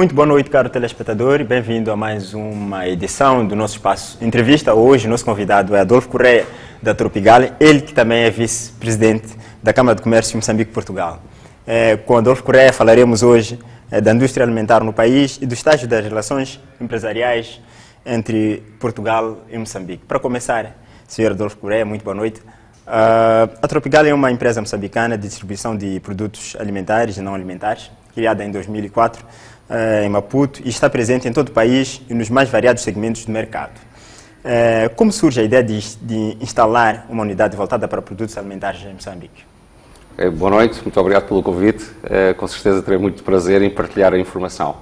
Muito boa noite, caro telespectador, e bem-vindo a mais uma edição do nosso espaço Entrevista. Hoje, nosso convidado é Adolfo Correia, da Tropigal, ele que também é vice-presidente da Câmara de Comércio Moçambique-Portugal. Com Adolfo Correia falaremos hoje da indústria alimentar no país e do estágio das relações empresariais entre Portugal e Moçambique. Para começar, Sr. Adolfo Correia, muito boa noite. A Tropigal é uma empresa moçambicana de distribuição de produtos alimentares e não alimentares, criada em 2004 em Maputo e está presente em todo o país e nos mais variados segmentos do mercado. Como surge a ideia de instalar uma unidade voltada para produtos alimentares em Moçambique? Boa noite, muito obrigado pelo convite. Com certeza terei muito prazer em partilhar a informação.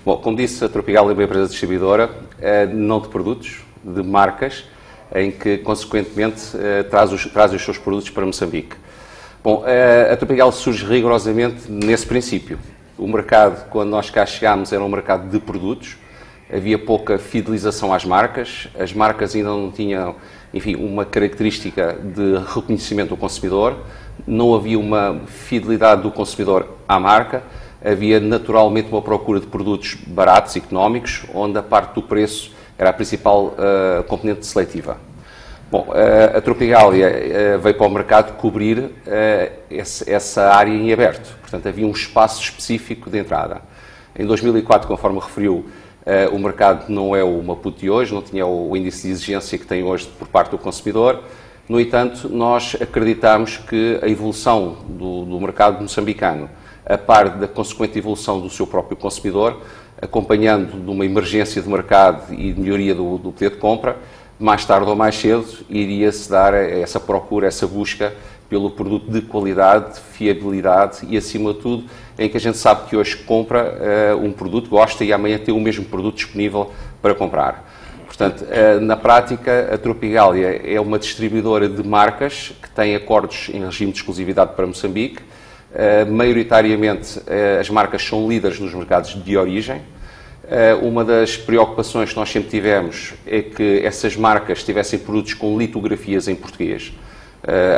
Bom, como disse, a Tropigal é uma empresa distribuidora, não de produtos, de marcas, em que, consequentemente, traz os seus produtos para Moçambique. Bom, a Tropigal surge rigorosamente nesse princípio. O mercado, quando nós cá chegámos, era um mercado de produtos, havia pouca fidelização às marcas, as marcas ainda não tinham, enfim, uma característica de reconhecimento do consumidor, não havia uma fidelidade do consumidor à marca, havia naturalmente uma procura de produtos baratos e económicos, onde a parte do preço era a principal componente seletiva. Bom, a Tropigália veio para o mercado cobrir essa área em aberto, portanto havia um espaço específico de entrada. Em 2004, conforme referiu, o mercado não é o Maputo de hoje, não tinha o índice de exigência que tem hoje por parte do consumidor. No entanto, nós acreditamos que a evolução do mercado moçambicano, a par da consequente evolução do seu próprio consumidor, acompanhando de uma emergência de mercado e de melhoria do poder de compra, mais tarde ou mais cedo iria-se dar essa procura, essa busca pelo produto de qualidade, de fiabilidade e, acima de tudo, em que a gente sabe que hoje compra um produto, gosta e amanhã tem o mesmo produto disponível para comprar. Portanto, na prática, a Tropigália é uma distribuidora de marcas que tem acordos em regime de exclusividade para Moçambique. Maioritariamente, as marcas são líderes nos mercados de origem. Uma das preocupações que nós sempre tivemos é que essas marcas tivessem produtos com litografias em português.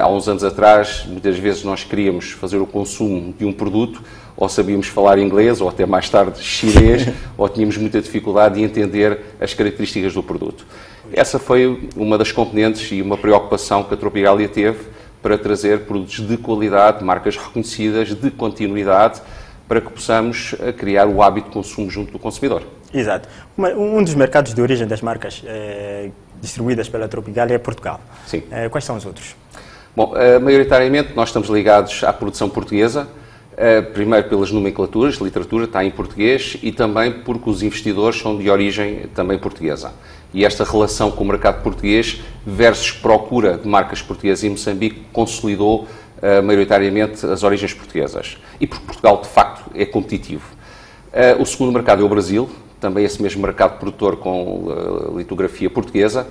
Há uns anos atrás, muitas vezes nós queríamos fazer o consumo de um produto, ou sabíamos falar inglês, ou até mais tarde chinês, ou tínhamos muita dificuldade de entender as características do produto. Essa foi uma das componentes e uma preocupação que a Tropigália teve para trazer produtos de qualidade, marcas reconhecidas, de continuidade, para que possamos criar o hábito de consumo junto do consumidor. Exato. Um dos mercados de origem das marcas distribuídas pela Tropigália é Portugal. Sim. Quais são os outros? Bom, maioritariamente nós estamos ligados à produção portuguesa, primeiro pelas nomenclaturas, literatura está em português e também porque os investidores são de origem também portuguesa. E esta relação com o mercado português versus procura de marcas portuguesas em Moçambique consolidou maioritariamente as origens portuguesas. E porque Portugal, de facto, é competitivo. O segundo mercado é o Brasil, também esse mesmo mercado produtor com litografia portuguesa.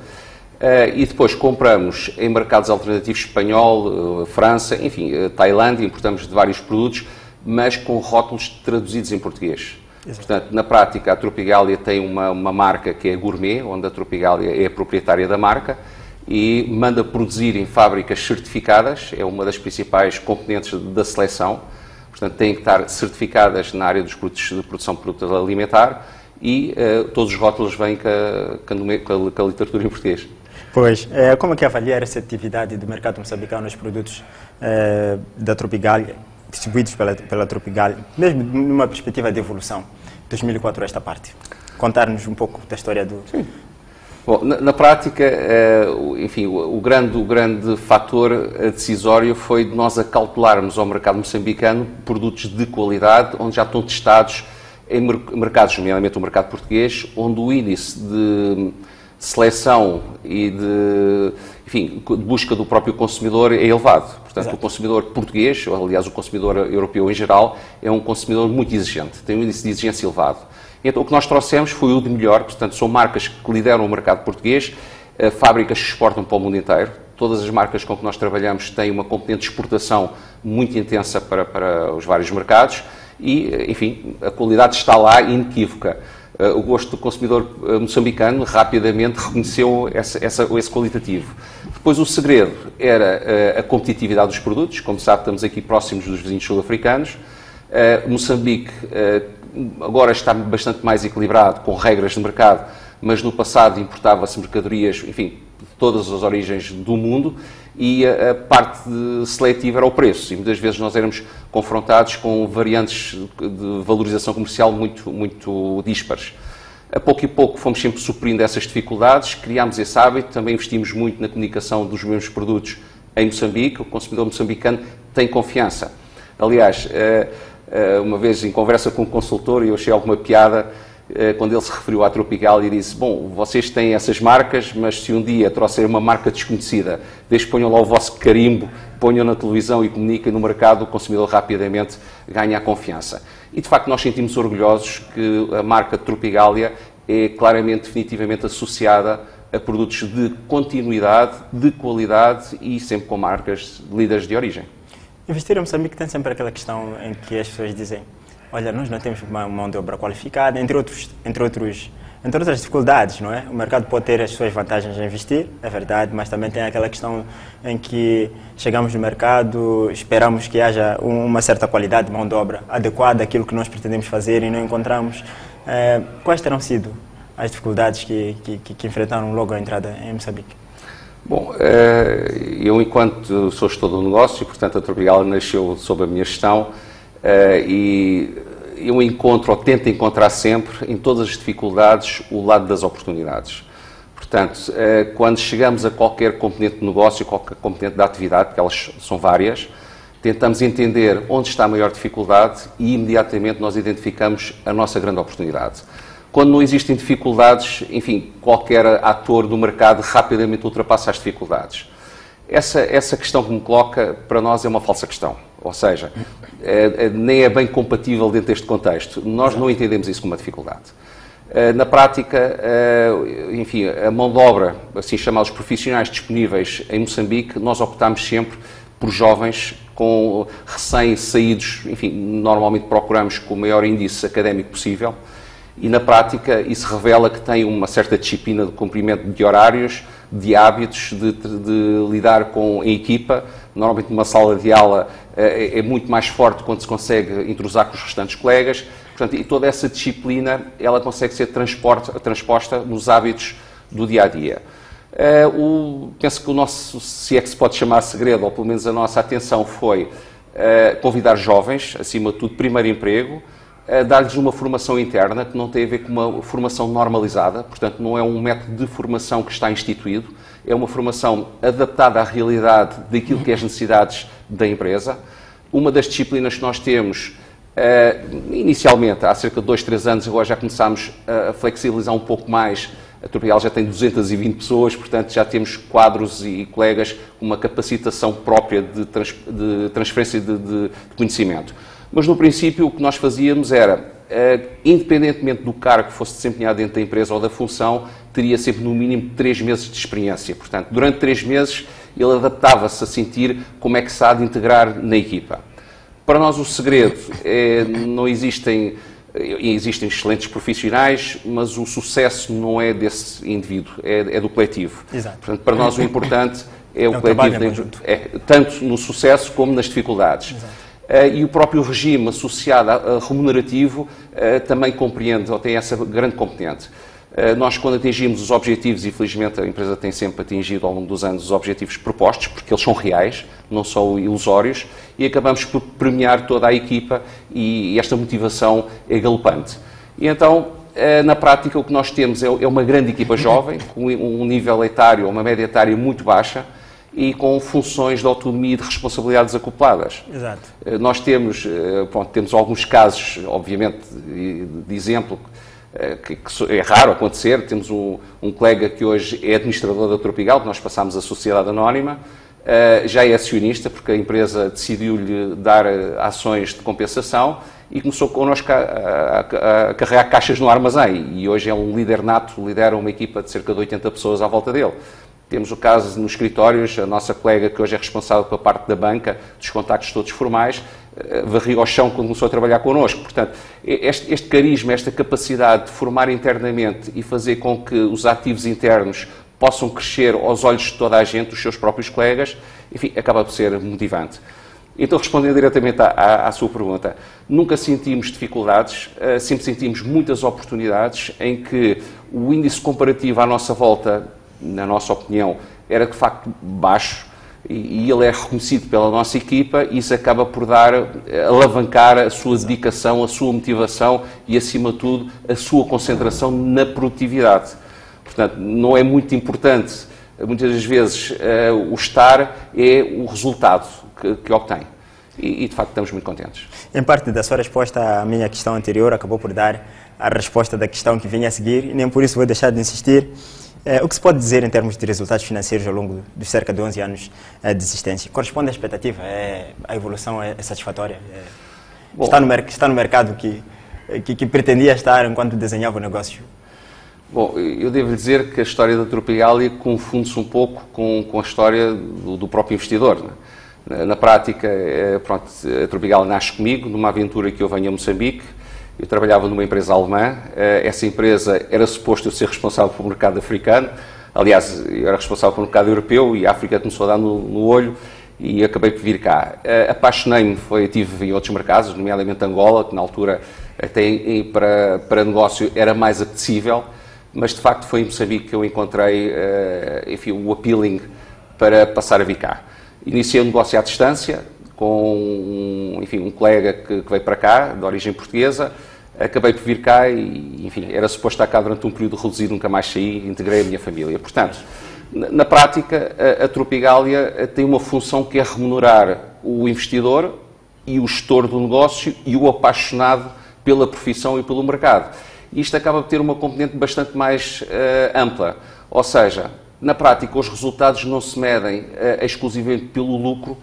E depois compramos em mercados alternativos espanhol, França, enfim, Tailândia, importamos de vários produtos, mas com rótulos traduzidos em português. Exato. Portanto, na prática, a Tropigália tem uma marca que é gourmet, onde a Tropigália é a proprietária da marca, e manda produzir em fábricas certificadas, é uma das principais componentes da seleção, portanto têm que estar certificadas na área dos produtos de produção de produto alimentar e todos os rótulos vêm com a literatura em português. Pois, como é que avalia a receptividade do mercado moçambicano aos produtos da Tropigália, distribuídos pela Tropigália, mesmo numa perspectiva de evolução, de 2004 a esta parte? Contar-nos um pouco da história do... Sim. Bom, na prática, enfim, o grande fator decisório foi de nós acautelarmos ao mercado moçambicano produtos de qualidade, onde já estão testados em mercados, nomeadamente o mercado português, onde o índice de seleção e de busca do próprio consumidor é elevado. Portanto, exato, o consumidor português, ou aliás o consumidor europeu em geral, é um consumidor muito exigente, tem um índice de exigência elevado. Então, o que nós trouxemos foi o de melhor, portanto, são marcas que lideram o mercado português, fábricas que exportam para o mundo inteiro. Todas as marcas com que nós trabalhamos têm uma componente de exportação muito intensa para os vários mercados e, enfim, a qualidade está lá inequívoca. O gosto do consumidor moçambicano rapidamente reconheceu esse qualitativo. Depois o segredo era a competitividade dos produtos. Como sabe, estamos aqui próximos dos vizinhos sul-africanos. Moçambique agora está bastante mais equilibrado, com regras de mercado, mas no passado importava-se mercadorias, enfim, de todas as origens do mundo, e a parte seletiva era o preço, e muitas vezes nós éramos confrontados com variantes de valorização comercial muito díspares. A pouco e pouco fomos sempre suprindo essas dificuldades, criámos esse hábito, também investimos muito na comunicação dos mesmos produtos em Moçambique. O consumidor moçambicano tem confiança. Aliás, uma vez em conversa com um consultor, eu achei alguma piada quando ele se referiu à Tropigal e disse: bom, vocês têm essas marcas, mas se um dia trouxerem uma marca desconhecida, desde que ponham lá o vosso carimbo, ponham na televisão e comuniquem no mercado, o consumidor rapidamente ganha a confiança. E de facto nós sentimos orgulhosos que a marca Tropigália é claramente, definitivamente associada a produtos de continuidade, de qualidade e sempre com marcas líderes de origem. Investir em Moçambique tem sempre aquela questão em que as pessoas dizem: olha, nós não temos uma mão de obra qualificada, entre outras dificuldades, não é? O mercado pode ter as suas vantagens em investir, é verdade, mas também tem aquela questão em que chegamos no mercado, esperamos que haja uma certa qualidade de mão de obra adequada àquilo que nós pretendemos fazer e não encontramos. Quais terão sido as dificuldades que enfrentaram logo a entrada em Moçambique? Bom, eu enquanto sou gestor do negócio, portanto a Tropigal nasceu sob a minha gestão, e eu encontro, ou tento encontrar sempre, em todas as dificuldades, o lado das oportunidades. Portanto, quando chegamos a qualquer componente de negócio, qualquer componente da atividade, porque elas são várias, tentamos entender onde está a maior dificuldade e imediatamente nós identificamos a nossa grande oportunidade. Quando não existem dificuldades, enfim, qualquer ator do mercado rapidamente ultrapassa as dificuldades. Essa questão que me coloca, para nós, é uma falsa questão. Ou seja, nem é bem compatível dentro deste contexto. Nós não entendemos isso como uma dificuldade. Na prática, enfim, a mão de obra, assim chamados profissionais disponíveis em Moçambique, nós optamos sempre por jovens com recém-saídos, enfim, normalmente procuramos com o maior índice académico possível, e na prática isso revela que tem uma certa disciplina de cumprimento de horários, de hábitos, de lidar em equipa. Normalmente numa sala de aula é muito mais forte quando se consegue entrosar com os restantes colegas. Portanto, e toda essa disciplina ela consegue ser transposta nos hábitos do dia-a-dia. Penso que o nosso, se é que se pode chamar segredo, ou pelo menos a nossa atenção foi convidar jovens, acima de tudo, primeiro emprego, dar-lhes uma formação interna que não tem a ver com uma formação normalizada, portanto não é um método de formação que está instituído, é uma formação adaptada à realidade daquilo que é as necessidades da empresa. Uma das disciplinas que nós temos, inicialmente, há cerca de 2, 3 anos, agora já começámos a flexibilizar um pouco mais. A Tropigal já tem 220 pessoas, portanto já temos quadros e colegas com uma capacitação própria de transferência de conhecimento. Mas, no princípio, o que nós fazíamos era, independentemente do cargo que fosse desempenhado dentro da empresa ou da função, teria sempre, no mínimo, 3 meses de experiência. Portanto, durante 3 meses, ele adaptava-se a sentir como é que se há de integrar na equipa. Para nós, o segredo não existem excelentes profissionais, mas o sucesso não é desse indivíduo, é do coletivo. Exato. Portanto, para nós, o importante é o coletivo, tanto no sucesso como nas dificuldades. Exato. E o próprio regime associado a remunerativo também compreende, ou tem essa grande componente. Nós, quando atingimos os objetivos, e felizmente a empresa tem sempre atingido ao longo dos anos os objetivos propostos, porque eles são reais, não são ilusórios, e acabamos por premiar toda a equipa e esta motivação é galopante. E então, na prática, o que nós temos é uma grande equipa jovem, com um nível etário, uma média etária muito baixa, e com funções de autonomia e de responsabilidades acopladas. Exato. Nós temos alguns casos, obviamente, de exemplo, que é raro acontecer. Temos um colega que hoje é administrador da Tropigal, que nós passámos a sociedade anónima, já é acionista, porque a empresa decidiu-lhe dar ações de compensação e começou connosco a carregar caixas no armazém. E hoje é um líder nato, lidera uma equipa de cerca de 80 pessoas à volta dele. Temos o caso nos escritórios, a nossa colega que hoje é responsável pela parte da banca, dos contactos todos formais, varreu ao chão quando começou a trabalhar connosco. Portanto, este carisma, esta capacidade de formar internamente e fazer com que os ativos internos possam crescer aos olhos de toda a gente, dos seus próprios colegas, enfim, acaba por ser motivante. Então, respondendo diretamente à sua pergunta, nunca sentimos dificuldades, sempre sentimos muitas oportunidades em que o índice comparativo à nossa volta, na nossa opinião, era de facto baixo e ele é reconhecido pela nossa equipa e isso acaba por alavancar a sua dedicação, a sua motivação e, acima de tudo, a sua concentração na produtividade. Portanto, não é muito importante, muitas das vezes, o estar, é o resultado que obtém. E, de facto, estamos muito contentes. Em parte da sua resposta à minha questão anterior, acabou por dar a resposta da questão que vinha a seguir, e nem por isso vou deixar de insistir. O que se pode dizer em termos de resultados financeiros ao longo dos cerca de 11 anos de existência? Corresponde à expectativa? A evolução é satisfatória? Bom, está no mercado que pretendia estar enquanto desenhava o negócio? Bom, eu devo dizer que a história da Tropigalia confunde-se um pouco com a história do próprio investidor, né? Na prática, pronto, a Tropigalia nasce comigo, numa aventura que eu venho a Moçambique. Eu trabalhava numa empresa alemã, essa empresa era suposto eu ser responsável pelo mercado africano, aliás, eu era responsável pelo mercado europeu e a África começou a dar no olho e acabei por vir cá. Apaixonei-me, estive em outros mercados, nomeadamente Angola, que na altura até para negócio era mais apetecível, mas de facto foi em Moçambique que eu encontrei enfim, o appealing para passar a vir cá. Iniciei o negócio à distância, com um colega que veio para cá, de origem portuguesa, acabei por vir cá e, enfim, era suposto estar cá durante um período reduzido, nunca mais saí, integrei a minha família. Portanto, na prática, a Tropigalia tem uma função que é remunerar o investidor e o gestor do negócio e o apaixonado pela profissão e pelo mercado. Isto acaba por ter uma componente bastante mais ampla, ou seja, na prática os resultados não se medem exclusivamente pelo lucro,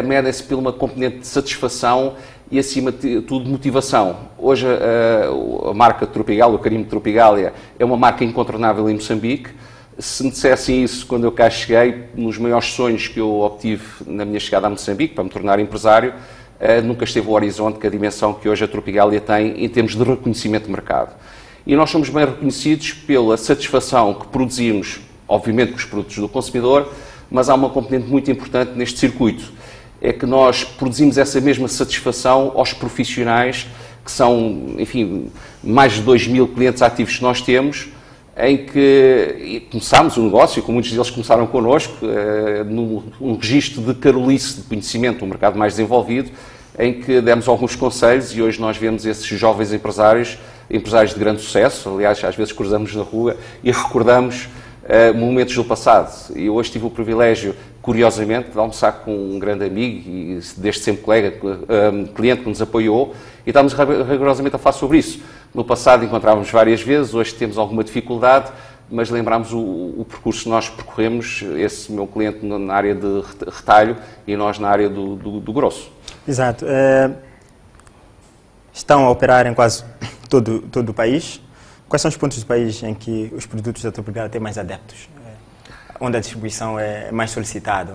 medem-se por uma componente de satisfação e, acima de tudo, motivação. Hoje a marca Tropigalia, o carimbo Tropigalia, é uma marca incontornável em Moçambique. Se me dissessem isso quando eu cá cheguei, nos maiores sonhos que eu obtive na minha chegada a Moçambique, para me tornar empresário, nunca esteve ao horizonte que a dimensão que hoje a Tropigalia tem em termos de reconhecimento de mercado. E nós somos bem reconhecidos pela satisfação que produzimos, obviamente, com os produtos do consumidor, mas há uma componente muito importante neste circuito, é que nós produzimos essa mesma satisfação aos profissionais, que são, enfim, mais de 2.000 clientes ativos que nós temos, em que começámos o negócio, como muitos deles começaram connosco, num registro de carolice de conhecimento, um mercado mais desenvolvido, em que demos alguns conselhos e hoje nós vemos esses jovens empresários de grande sucesso, aliás, às vezes cruzamos na rua e recordamos momentos do passado. E hoje tive o privilégio, curiosamente, de almoçar com um grande amigo e desde sempre colega, cliente que nos apoiou, e estávamos rigorosamente a falar sobre isso. No passado encontrávamos várias vezes, hoje temos alguma dificuldade, mas lembramos o percurso que nós percorremos, esse meu cliente na área de retalho e nós na área do grosso. Exato. Estão a operar em quase todo o país. Quais são os pontos do país em que os produtos da Tropigalia têm mais adeptos? Onde a distribuição é mais solicitada?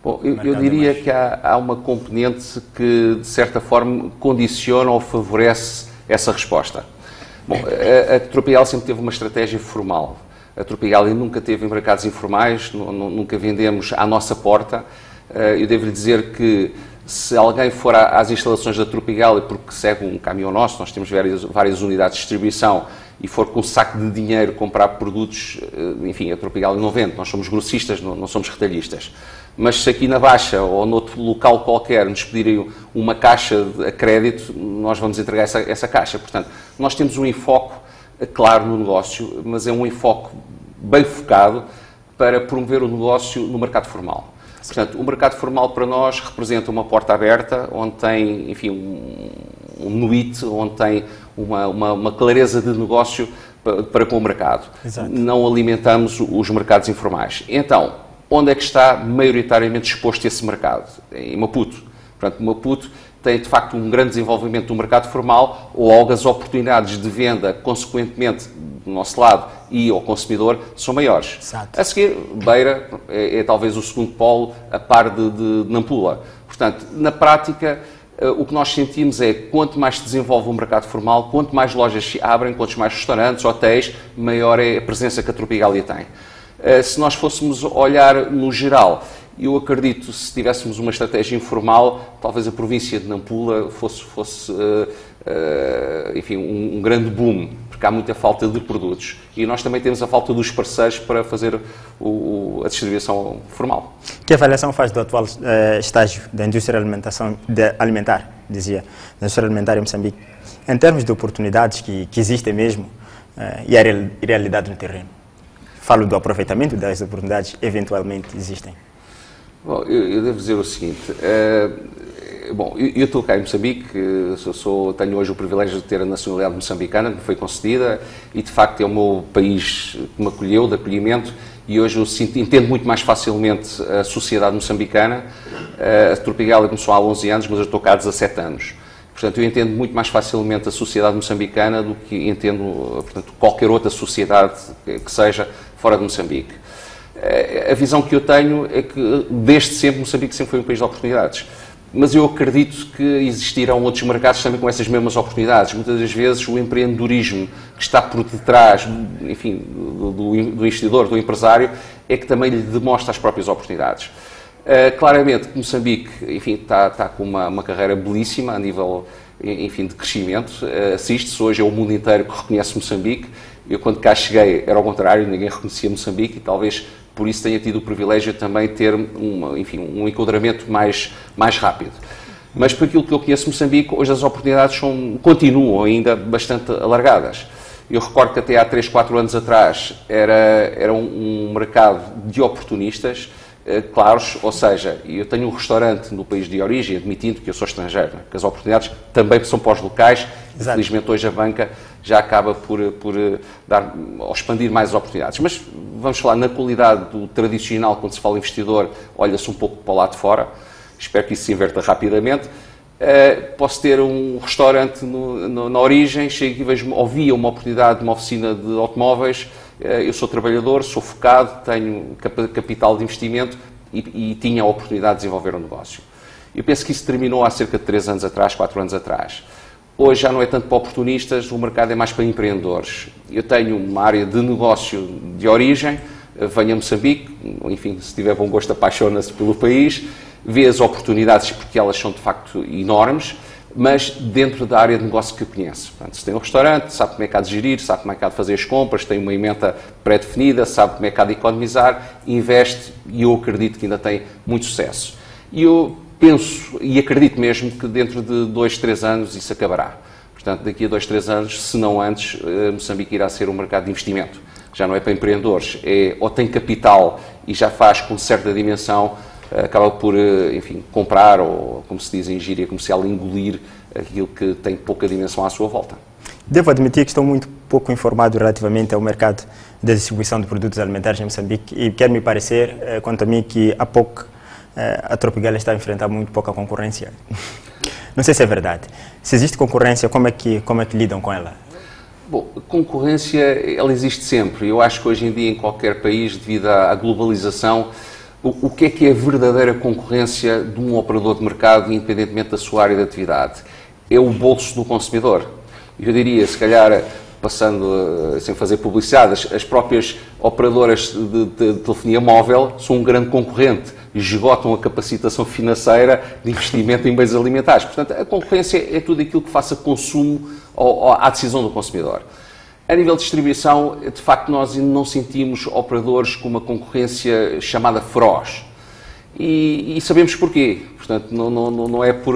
Bom, eu diria que há uma componente que, de certa forma, condiciona ou favorece essa resposta. Bom, a Tropigalia sempre teve uma estratégia formal. A Tropigalia nunca teve em mercados informais, nunca vendemos à nossa porta. Eu devo-lhe dizer que se alguém for às instalações da Tropigalia porque segue um caminhão nosso, nós temos várias unidades de distribuição, e for com um saco de dinheiro comprar produtos, enfim, a Tropigalia não vende, nós somos grossistas, não somos retalhistas. Mas se aqui na Baixa ou noutro local qualquer nos pedirem uma caixa a crédito, nós vamos entregar essa caixa. Portanto, nós temos um enfoque claro no negócio, mas é um enfoque bem focado para promover o negócio no mercado formal. Portanto, o mercado formal para nós representa uma porta aberta, onde tem, enfim, um nuit, onde tem uma clareza de negócio para com o mercado. Exato. Não alimentamos os mercados informais. Então, onde é que está maioritariamente exposto esse mercado? Em Maputo. Portanto, Maputo tem, de facto, um grande desenvolvimento do mercado formal, logo as oportunidades de venda, consequentemente, do nosso lado e ao consumidor, são maiores. Exato. A seguir, Beira é talvez o segundo polo, a par de Nampula. Portanto, na prática, o que nós sentimos é que quanto mais se desenvolve o mercado formal, quanto mais lojas se abrem, quantos mais restaurantes, hotéis, maior é a presença que a Tropigalia tem. Se nós fôssemos olhar no geral, e eu acredito, se tivéssemos uma estratégia informal, talvez a província de Nampula fosse enfim, um grande boom, porque há muita falta de produtos. E nós também temos a falta dos parceiros para fazer a distribuição formal. Que avaliação faz do atual estágio da indústria alimentar, dizia, da indústria alimentar em Moçambique, em termos de oportunidades que existem mesmo e a realidade no terreno? Falo do aproveitamento das oportunidades que eventualmente existem. Bom, eu devo dizer o seguinte, bom, eu estou cá em Moçambique, tenho hoje o privilégio de ter a nacionalidade moçambicana, que me foi concedida, e de facto é o meu país que me acolheu, de acolhimento, e hoje eu entendo muito mais facilmente a sociedade moçambicana. A Tropigal começou há 11 anos, mas eu estou cá há 17 anos. Portanto, eu entendo muito mais facilmente a sociedade moçambicana do que entendo, portanto, qualquer outra sociedade que seja fora de Moçambique. A visão que eu tenho é que, desde sempre, Moçambique sempre foi um país de oportunidades. Mas eu acredito que existirão outros mercados também com essas mesmas oportunidades. Muitas das vezes o empreendedorismo que está por detrás, enfim, do investidor, do empresário, é que também lhe demonstra as próprias oportunidades. Claramente que Moçambique, enfim, está com uma carreira belíssima a nível, enfim, de crescimento. Assiste-se hoje, é o mundo inteiro que reconhece Moçambique. Eu, quando cá cheguei, era ao contrário, ninguém reconhecia Moçambique e talvez por isso tenha tido o privilégio de também ter um enquadramento mais rápido. Mas por aquilo que eu conheço Moçambique, hoje as oportunidades continuam ainda bastante alargadas. Eu recordo que até há 3, 4 anos atrás era um mercado de oportunistas, claros, ou seja, eu tenho um restaurante no país de origem, admitindo que eu sou estrangeiro, que as oportunidades também são para os locais. Exato. Felizmente hoje a banca já acaba por dar, ou expandir mais as oportunidades. Mas vamos falar na qualidade do tradicional, quando se fala em investidor, olha-se um pouco para o lado de fora, espero que isso se inverta rapidamente. Posso ter um restaurante na origem, chego e vejo, ouvia uma oportunidade de uma oficina de automóveis. Eu sou trabalhador, sou focado, tenho capital de investimento e tinha a oportunidade de desenvolver um negócio. Eu penso que isso terminou há cerca de 3 anos atrás, 4 anos atrás. Hoje já não é tanto para oportunistas, o mercado é mais para empreendedores. Eu tenho uma área de negócio de origem, venho a Moçambique, enfim, se tiver bom gosto apaixona-se pelo país, vê as oportunidades porque elas são de facto enormes, mas dentro da área de negócio que eu conheço. Portanto, se tem um restaurante, sabe como é que há de gerir, sabe como é que há de fazer as compras, tem uma emenda pré-definida, sabe como é que há de economizar, investe e eu acredito que ainda tem muito sucesso. E eu penso e acredito mesmo que dentro de 2, 3 anos isso acabará. Portanto, daqui a 2, 3 anos, se não antes, Moçambique irá ser um mercado de investimento. Já não é para empreendedores, ou tem capital e já faz com certa dimensão, acaba por, enfim, comprar ou, como se diz em gíria comercial, engolir aquilo que tem pouca dimensão à sua volta. Devo admitir que estou muito pouco informado relativamente ao mercado da distribuição de produtos alimentares em Moçambique e quer me parecer, quanto a mim, que há pouco a Tropigal está a enfrentar muito pouca concorrência. Não sei se é verdade. Se existe concorrência, como é que lidam com ela? Bom, a concorrência, ela existe sempre. Eu acho que hoje em dia, em qualquer país, devido à globalização, o que é a verdadeira concorrência de um operador de mercado, independentemente da sua área de atividade? É o bolso do consumidor. Eu diria, se calhar, passando sem fazer publicidade, as próprias operadoras de telefonia móvel são um grande concorrente, esgotam a capacitação financeira de investimento em bens alimentares. Portanto, a concorrência é tudo aquilo que faça consumo à decisão do consumidor. A nível de distribuição, de facto, nós não sentimos operadores com uma concorrência chamada feroz. E sabemos porquê. Portanto, não é por,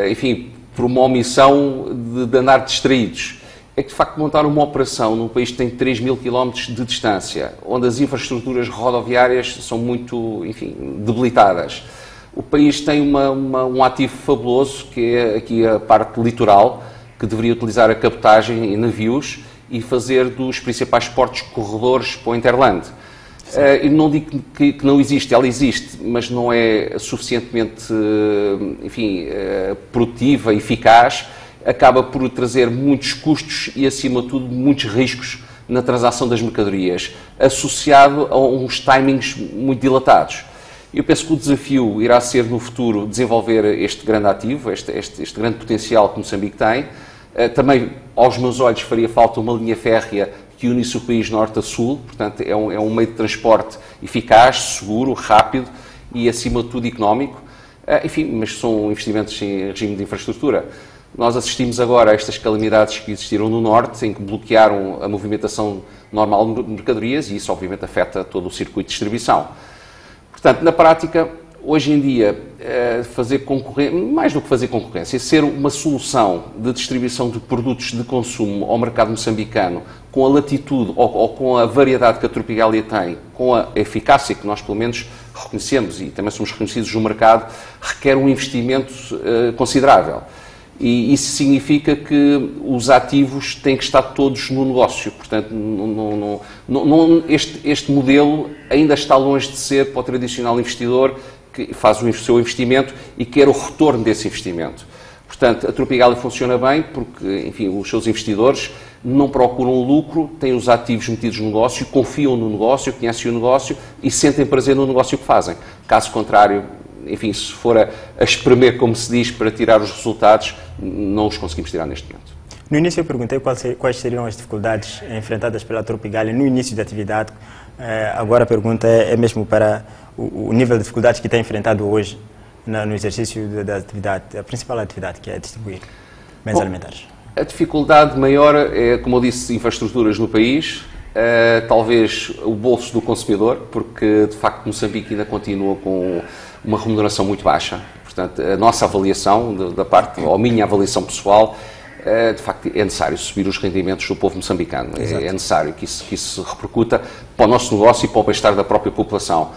enfim, por uma omissão de andar distraídos. É que, de facto, montar uma operação num país que tem 3.000 km de distância, onde as infraestruturas rodoviárias são muito, enfim, debilitadas. O país tem um ativo fabuloso, que é aqui a parte litoral, que deveria utilizar a cabotagem em navios e fazer dos principais portos corredores para o Interland. Eu não digo que não existe, ela existe, mas não é suficientemente, enfim, produtiva, eficaz, acaba por trazer muitos custos e, acima de tudo, muitos riscos na transação das mercadorias, associado a uns timings muito dilatados. Eu penso que o desafio irá ser, no futuro, desenvolver este grande ativo, este grande potencial que Moçambique tem. Também, aos meus olhos, faria falta uma linha férrea que unisse o país norte a sul, portanto, é um meio de transporte eficaz, seguro, rápido e, acima de tudo, económico. Enfim, mas são investimentos em regime de infraestrutura. Nós assistimos agora a estas calamidades que existiram no Norte, em que bloquearam a movimentação normal de mercadorias e isso, obviamente, afeta todo o circuito de distribuição. Portanto, na prática, hoje em dia, fazer concorrência, mais do que fazer concorrência, ser uma solução de distribuição de produtos de consumo ao mercado moçambicano com a latitude ou com a variedade que a Tropigália tem, com a eficácia que nós, pelo menos, reconhecemos e também somos reconhecidos no mercado, requer um investimento considerável. E isso significa que os ativos têm que estar todos no negócio. Portanto, este modelo ainda está longe de ser para o tradicional investidor que faz o seu investimento e quer o retorno desse investimento. Portanto, a Tropigália funciona bem porque, enfim, os seus investidores não procuram lucro, têm os ativos metidos no negócio, confiam no negócio, conhecem o negócio e sentem prazer no negócio que fazem. Caso contrário, enfim, se for a espremer, como se diz, para tirar os resultados, não os conseguimos tirar neste momento. No início eu perguntei quais seriam as dificuldades enfrentadas pela Tropigália no início da atividade. Agora a pergunta é mesmo para o nível de dificuldades que tem enfrentado hoje no exercício da atividade, a principal atividade, que é distribuir bens alimentares. A dificuldade maior é, como eu disse, infraestruturas no país, talvez o bolso do consumidor, porque de facto Moçambique ainda continua com uma remuneração muito baixa. Portanto, a nossa avaliação, da parte, ou a minha avaliação pessoal, de facto é necessário subir os rendimentos do povo moçambicano. É necessário que isso repercuta para o nosso negócio e para o bem-estar da própria população.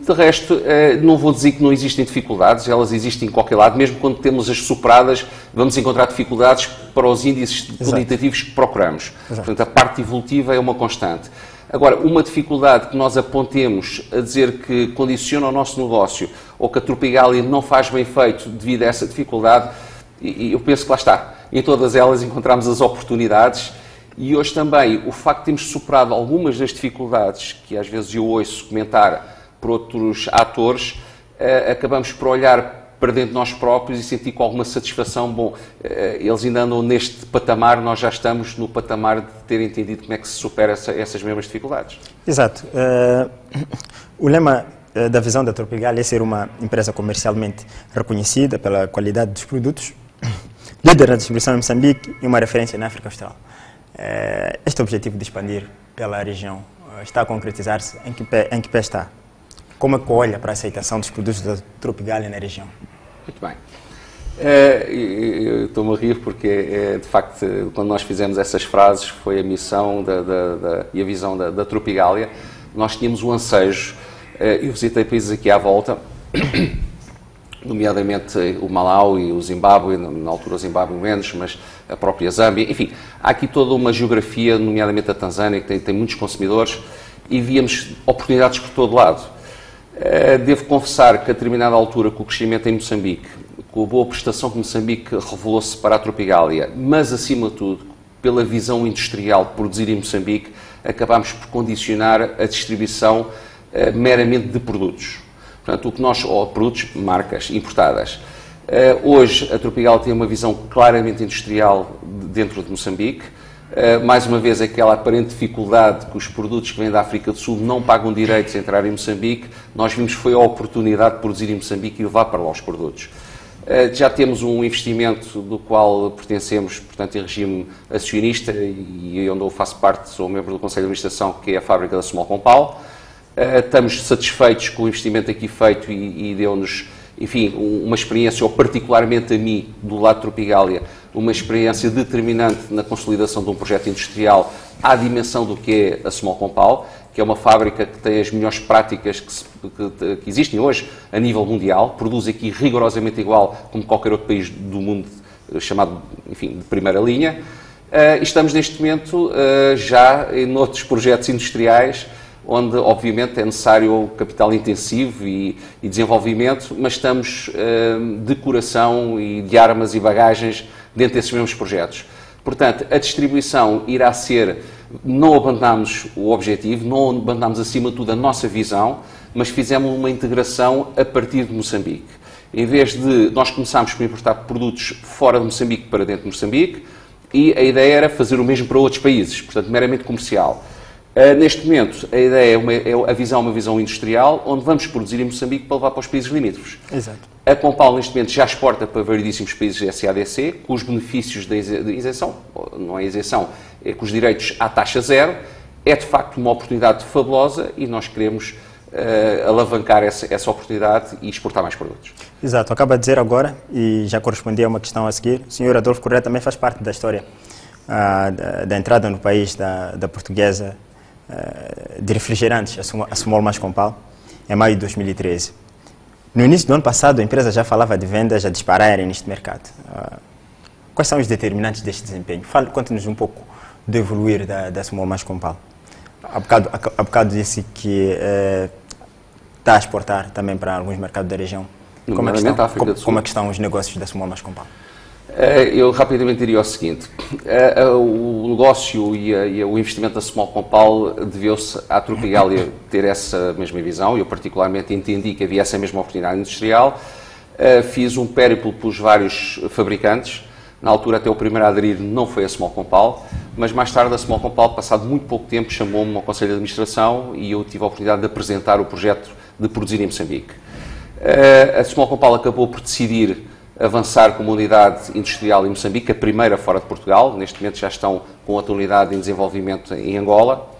De resto, não vou dizer que não existem dificuldades, elas existem em qualquer lado, mesmo quando temos as superadas, vamos encontrar dificuldades para os índices qualitativos que procuramos. Portanto, a parte evolutiva é uma constante. Agora, uma dificuldade que nós apontemos a dizer que condiciona o nosso negócio ou que a Tropigália não faz bem feito devido a essa dificuldade, e eu penso que lá está. Em todas elas encontramos as oportunidades e hoje também o facto de termos superado algumas das dificuldades que às vezes eu ouço comentar por outros atores, acabamos por olhar para dentro de nós próprios e sentir com alguma satisfação, bom, eles ainda andam neste patamar, nós já estamos no patamar de ter entendido como é que se supera essas mesmas dificuldades. Exato. O lema da visão da Tropigália é ser uma empresa comercialmente reconhecida pela qualidade dos produtos, líder na distribuição em Moçambique e uma referência na África Austral. Este objetivo de expandir pela região está a concretizar-se? Em que pé está? Como é que olha para a aceitação dos produtos da Tropigália na região? Muito bem. Eu estou-me a rir porque, de facto, quando nós fizemos essas frases, foi a missão e a visão da Tropigália. Nós tínhamos um ansejo. Eu visitei países aqui à volta, nomeadamente o Malau e o Zimbábue, na altura o Zimbábue menos, mas a própria Zâmbia. Enfim, há aqui toda uma geografia, nomeadamente a Tanzânia, que tem muitos consumidores, e víamos oportunidades por todo lado. Devo confessar que a determinada altura, com o crescimento em Moçambique, com a boa prestação que Moçambique revelou-se para a Tropigália, mas acima de tudo pela visão industrial de produzir em Moçambique, acabámos por condicionar a distribuição meramente de produtos. Portanto, produtos, marcas importadas. Hoje a Tropigália tem uma visão claramente industrial dentro de Moçambique. Mais uma vez, aquela aparente dificuldade que os produtos que vêm da África do Sul não pagam direitos a entrar em Moçambique, nós vimos que foi a oportunidade de produzir em Moçambique e levar para lá os produtos. Já temos um investimento do qual pertencemos, portanto, em regime acionista e onde eu faço parte, sou membro do Conselho de Administração, que é a fábrica da Small Compal. Estamos satisfeitos com o investimento aqui feito e deu-nos, enfim, uma experiência, ou particularmente a mim, do lado de Tropigália, uma experiência determinante na consolidação de um projeto industrial à dimensão do que é a Small Compal, que é uma fábrica que tem as melhores práticas que existem hoje a nível mundial, produz aqui rigorosamente igual como qualquer outro país do mundo chamado, enfim, de primeira linha. Estamos neste momento já em outros projetos industriais, onde obviamente é necessário capital intensivo e desenvolvimento, mas estamos de coração e de armas e bagagens dentro desses mesmos projetos. Portanto, a distribuição irá ser, não abandonamos o objetivo, não abandonamos acima de tudo a nossa visão, mas fizemos uma integração a partir de Moçambique. Em vez de nós começarmos por importar produtos fora de Moçambique para dentro de Moçambique, e a ideia era fazer o mesmo para outros países, portanto, meramente comercial. Neste momento, a ideia a visão é uma visão industrial, onde vamos produzir em Moçambique para levar para os países limítrofes. Exato. A Compal, neste momento, já exporta para variedíssimos países SADC, com os benefícios da isenção, não é isenção, é com os direitos à taxa zero. É, de facto, uma oportunidade fabulosa e nós queremos alavancar essa oportunidade e exportar mais produtos. Exato. Acaba de dizer agora, e já correspondia a uma questão a seguir, o senhor Adolfo Correia também faz parte da história da entrada no país da portuguesa de refrigerantes, a Small Mais Compal, em maio de 2013. No início do ano passado, a empresa já falava de vendas a dispararem neste mercado. Quais são os determinantes deste desempenho? Conte-nos um pouco do evoluir da Small Mais Compal. Há bocado disse que está a exportar também para alguns mercados da região. Como é que estão os negócios da Small Mais Compal? Eu rapidamente diria o seguinte, o negócio e o investimento da Small Compal deveu-se à Tropigália ter essa mesma visão. Eu particularmente entendi que havia essa mesma oportunidade industrial. Fiz um périplo pelos vários fabricantes. Na altura, até o primeiro a aderir não foi a Small Compal, mas mais tarde a Small Compal, passado muito pouco tempo, chamou-me ao Conselho de Administração e eu tive a oportunidade de apresentar o projeto de produzir em Moçambique. A Small Compal acabou por decidir avançar com uma unidade industrial em Moçambique, a primeira fora de Portugal. Neste momento já estão com outra unidade em desenvolvimento em Angola,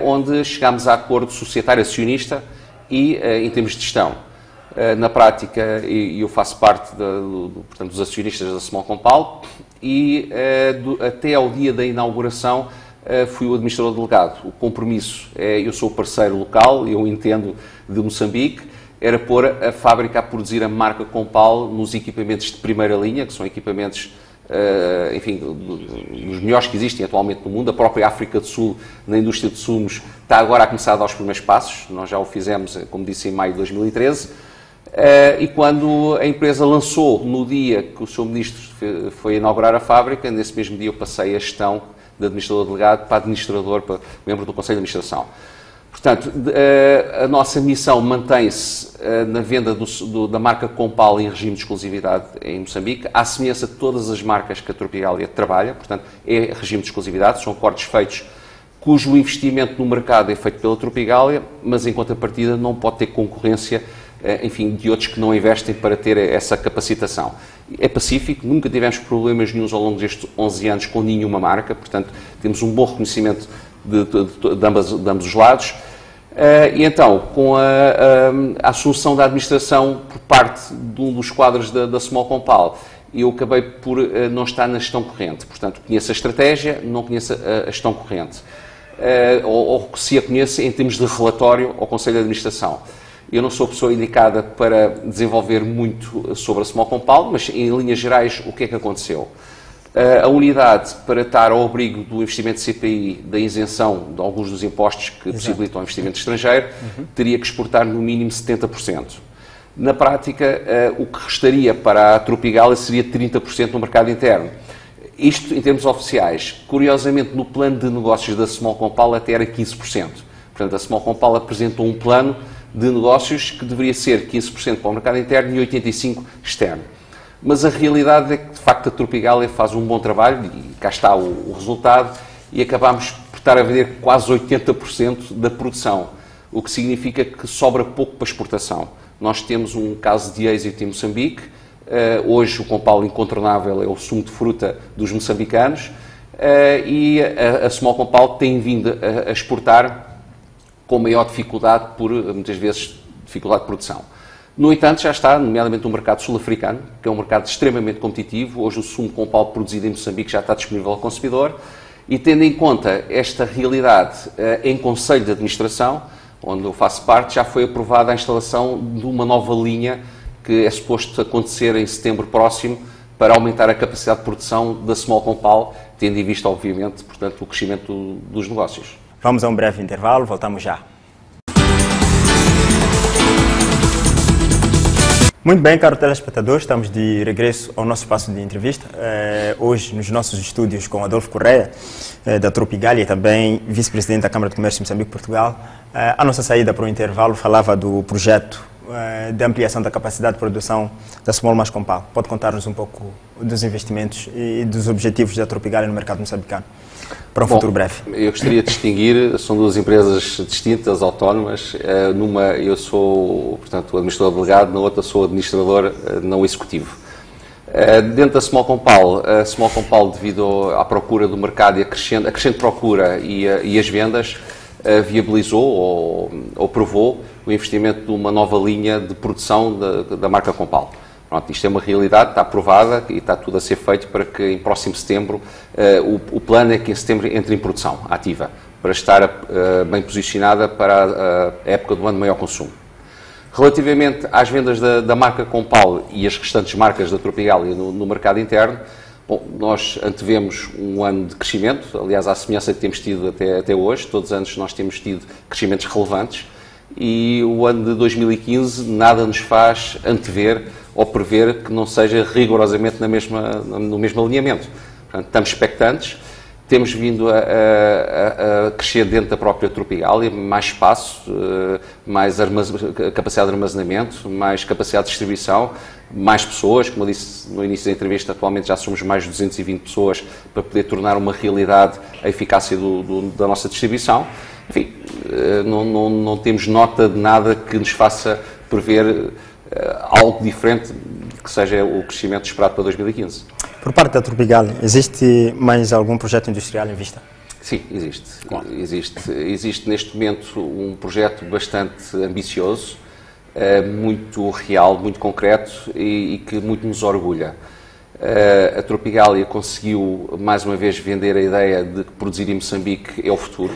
onde chegámos a acordo societário acionista e em termos de gestão. Na prática, eu faço parte portanto, dos acionistas da Small Compal e até ao dia da inauguração fui o administrador delegado. O compromisso eu sou o parceiro local, eu entendo de Moçambique, era pôr a fábrica a produzir a marca Compal nos equipamentos de primeira linha, que são equipamentos, enfim, dos melhores que existem atualmente no mundo. A própria África do Sul, na indústria de sumos, está agora a começar a dar os primeiros passos. Nós já o fizemos, como disse, em maio de 2013. E quando a empresa lançou, no dia que o Sr. Ministro foi inaugurar a fábrica, nesse mesmo dia eu passei a gestão de administrador delegado para administrador, para membro do Conselho de Administração. Portanto, a nossa missão mantém-se na venda da marca Compal em regime de exclusividade em Moçambique, à semelhança de todas as marcas que a Tropigália trabalha. Portanto, é regime de exclusividade, são acordos feitos cujo investimento no mercado é feito pela Tropigália, mas em contrapartida não pode ter concorrência, enfim, de outros que não investem para ter essa capacitação. É pacífico, nunca tivemos problemas nenhuns ao longo destes 11 anos com nenhuma marca, portanto, temos um bom reconhecimento de ambos os lados. E então, com a assunção da administração por parte de um dos quadros da Small Compal, eu acabei por não estar na gestão corrente. Portanto, conheço a estratégia, não conheço a gestão corrente. Ou se a conheço em termos de relatório ao Conselho de Administração. Eu não sou a pessoa indicada para desenvolver muito sobre a Small Compal, mas em linhas gerais o que é que aconteceu? A unidade, para estar ao abrigo do investimento CPI, da isenção de alguns dos impostos que possibilitam o investimento estrangeiro, teria que exportar no mínimo 70%. Na prática, o que restaria para a Tropigália seria 30% no mercado interno. Isto em termos oficiais. Curiosamente, no plano de negócios da Small Compal até era 15%. Portanto, a Small Compal apresentou um plano de negócios que deveria ser 15% para o mercado interno e 85% externo. Mas a realidade é que, de facto, a Tropigália faz um bom trabalho e cá está o resultado e acabamos por estar a vender quase 80% da produção, o que significa que sobra pouco para exportação. Nós temos um caso de êxito em Moçambique. Hoje o Compal incontornável é o sumo de fruta dos moçambicanos e a Small Compal tem vindo a exportar com maior dificuldade, por muitas vezes dificuldade de produção. No entanto, já está, nomeadamente, no mercado sul-africano, que é um mercado extremamente competitivo. Hoje o sumo Compal produzido em Moçambique já está disponível ao consumidor e, tendo em conta esta realidade, em Conselho de Administração, onde eu faço parte, já foi aprovada a instalação de uma nova linha que é suposto acontecer em setembro próximo para aumentar a capacidade de produção da Small Compal, tendo em vista, obviamente, portanto, o crescimento dos negócios. Vamos a um breve intervalo, voltamos já. Muito bem, caro telespectador, estamos de regresso ao nosso espaço de entrevista. Hoje, nos nossos estúdios, com Adolfo Correia, da Tropigália, e também vice-presidente da Câmara de Comércio de Moçambique-Portugal. A nossa saída para o intervalo falava do projeto de ampliação da capacidade de produção da Small Mais Compal. Pode contar-nos um pouco dos investimentos e dos objetivos da Tropigália no mercado moçambicano? para um futuro breve? Eu gostaria de distinguir, são duas empresas distintas, autónomas. Numa eu sou, portanto, o administrador delegado, na outra sou administrador não executivo. Dentro da Small Compal, a Small Compal, devido à procura do mercado e a crescente procura e as vendas, viabilizou ou provou o investimento de uma nova linha de produção da marca Compal. Pronto, isto é uma realidade, está aprovada e está tudo a ser feito para que em próximo setembro, o plano é que em setembro entre em produção ativa, para estar bem posicionada para a época do ano de maior consumo. Relativamente às vendas da marca Compal e as restantes marcas da Tropigalia no mercado interno, bom, nós antevemos um ano de crescimento, aliás, à semelhança que temos tido até hoje, todos os anos nós temos tido crescimentos relevantes, e o ano de 2015 nada nos faz antever ou prever que não seja rigorosamente no mesmo alinhamento. Portanto, estamos expectantes, temos vindo a crescer dentro da própria Tropigalia, mais espaço, mais capacidade de armazenamento, mais capacidade de distribuição, mais pessoas, como eu disse no início da entrevista, atualmente já somos mais de 220 pessoas para poder tornar uma realidade a eficácia da nossa distribuição. Enfim, não temos nota de nada que nos faça prever algo diferente que seja o crescimento esperado para 2015. Por parte da Tropigalia, existe mais algum projeto industrial em vista? Sim, existe. Existe neste momento um projeto bastante ambicioso, muito real, muito concreto e que muito nos orgulha. A Tropigalia conseguiu, mais uma vez, vender a ideia de que produzir em Moçambique é o futuro.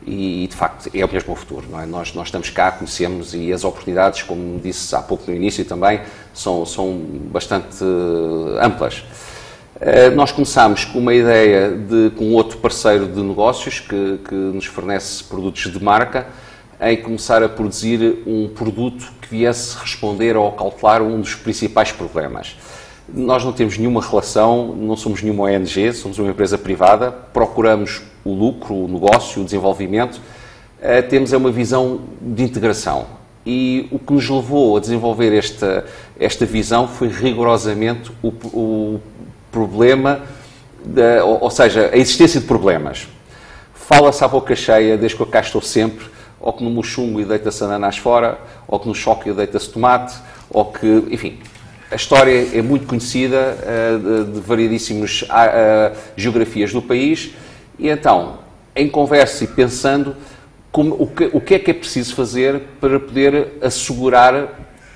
E, de facto, é o mesmo o futuro, não é? Nós estamos cá, conhecemos e as oportunidades, como disse há pouco no início também, são bastante amplas. Nós começámos com uma ideia com outro parceiro de negócios que nos fornece produtos de marca, em começar a produzir um produto que viesse responder ou cautelar um dos principais problemas. Nós não temos nenhuma relação, não somos nenhuma ONG, somos uma empresa privada, procuramos o lucro, o negócio, o desenvolvimento, temos uma visão de integração. E o que nos levou a desenvolver esta visão foi rigorosamente o problema, ou seja, a existência de problemas. Fala-se à boca cheia, desde que eu cá estou sempre, ou que no mochungo e deita-se ananás fora, ou que no choque deita-se tomate, ou que, enfim... A história é muito conhecida de variedíssimas geografias do país e então, em conversa e pensando o que é preciso fazer para poder assegurar,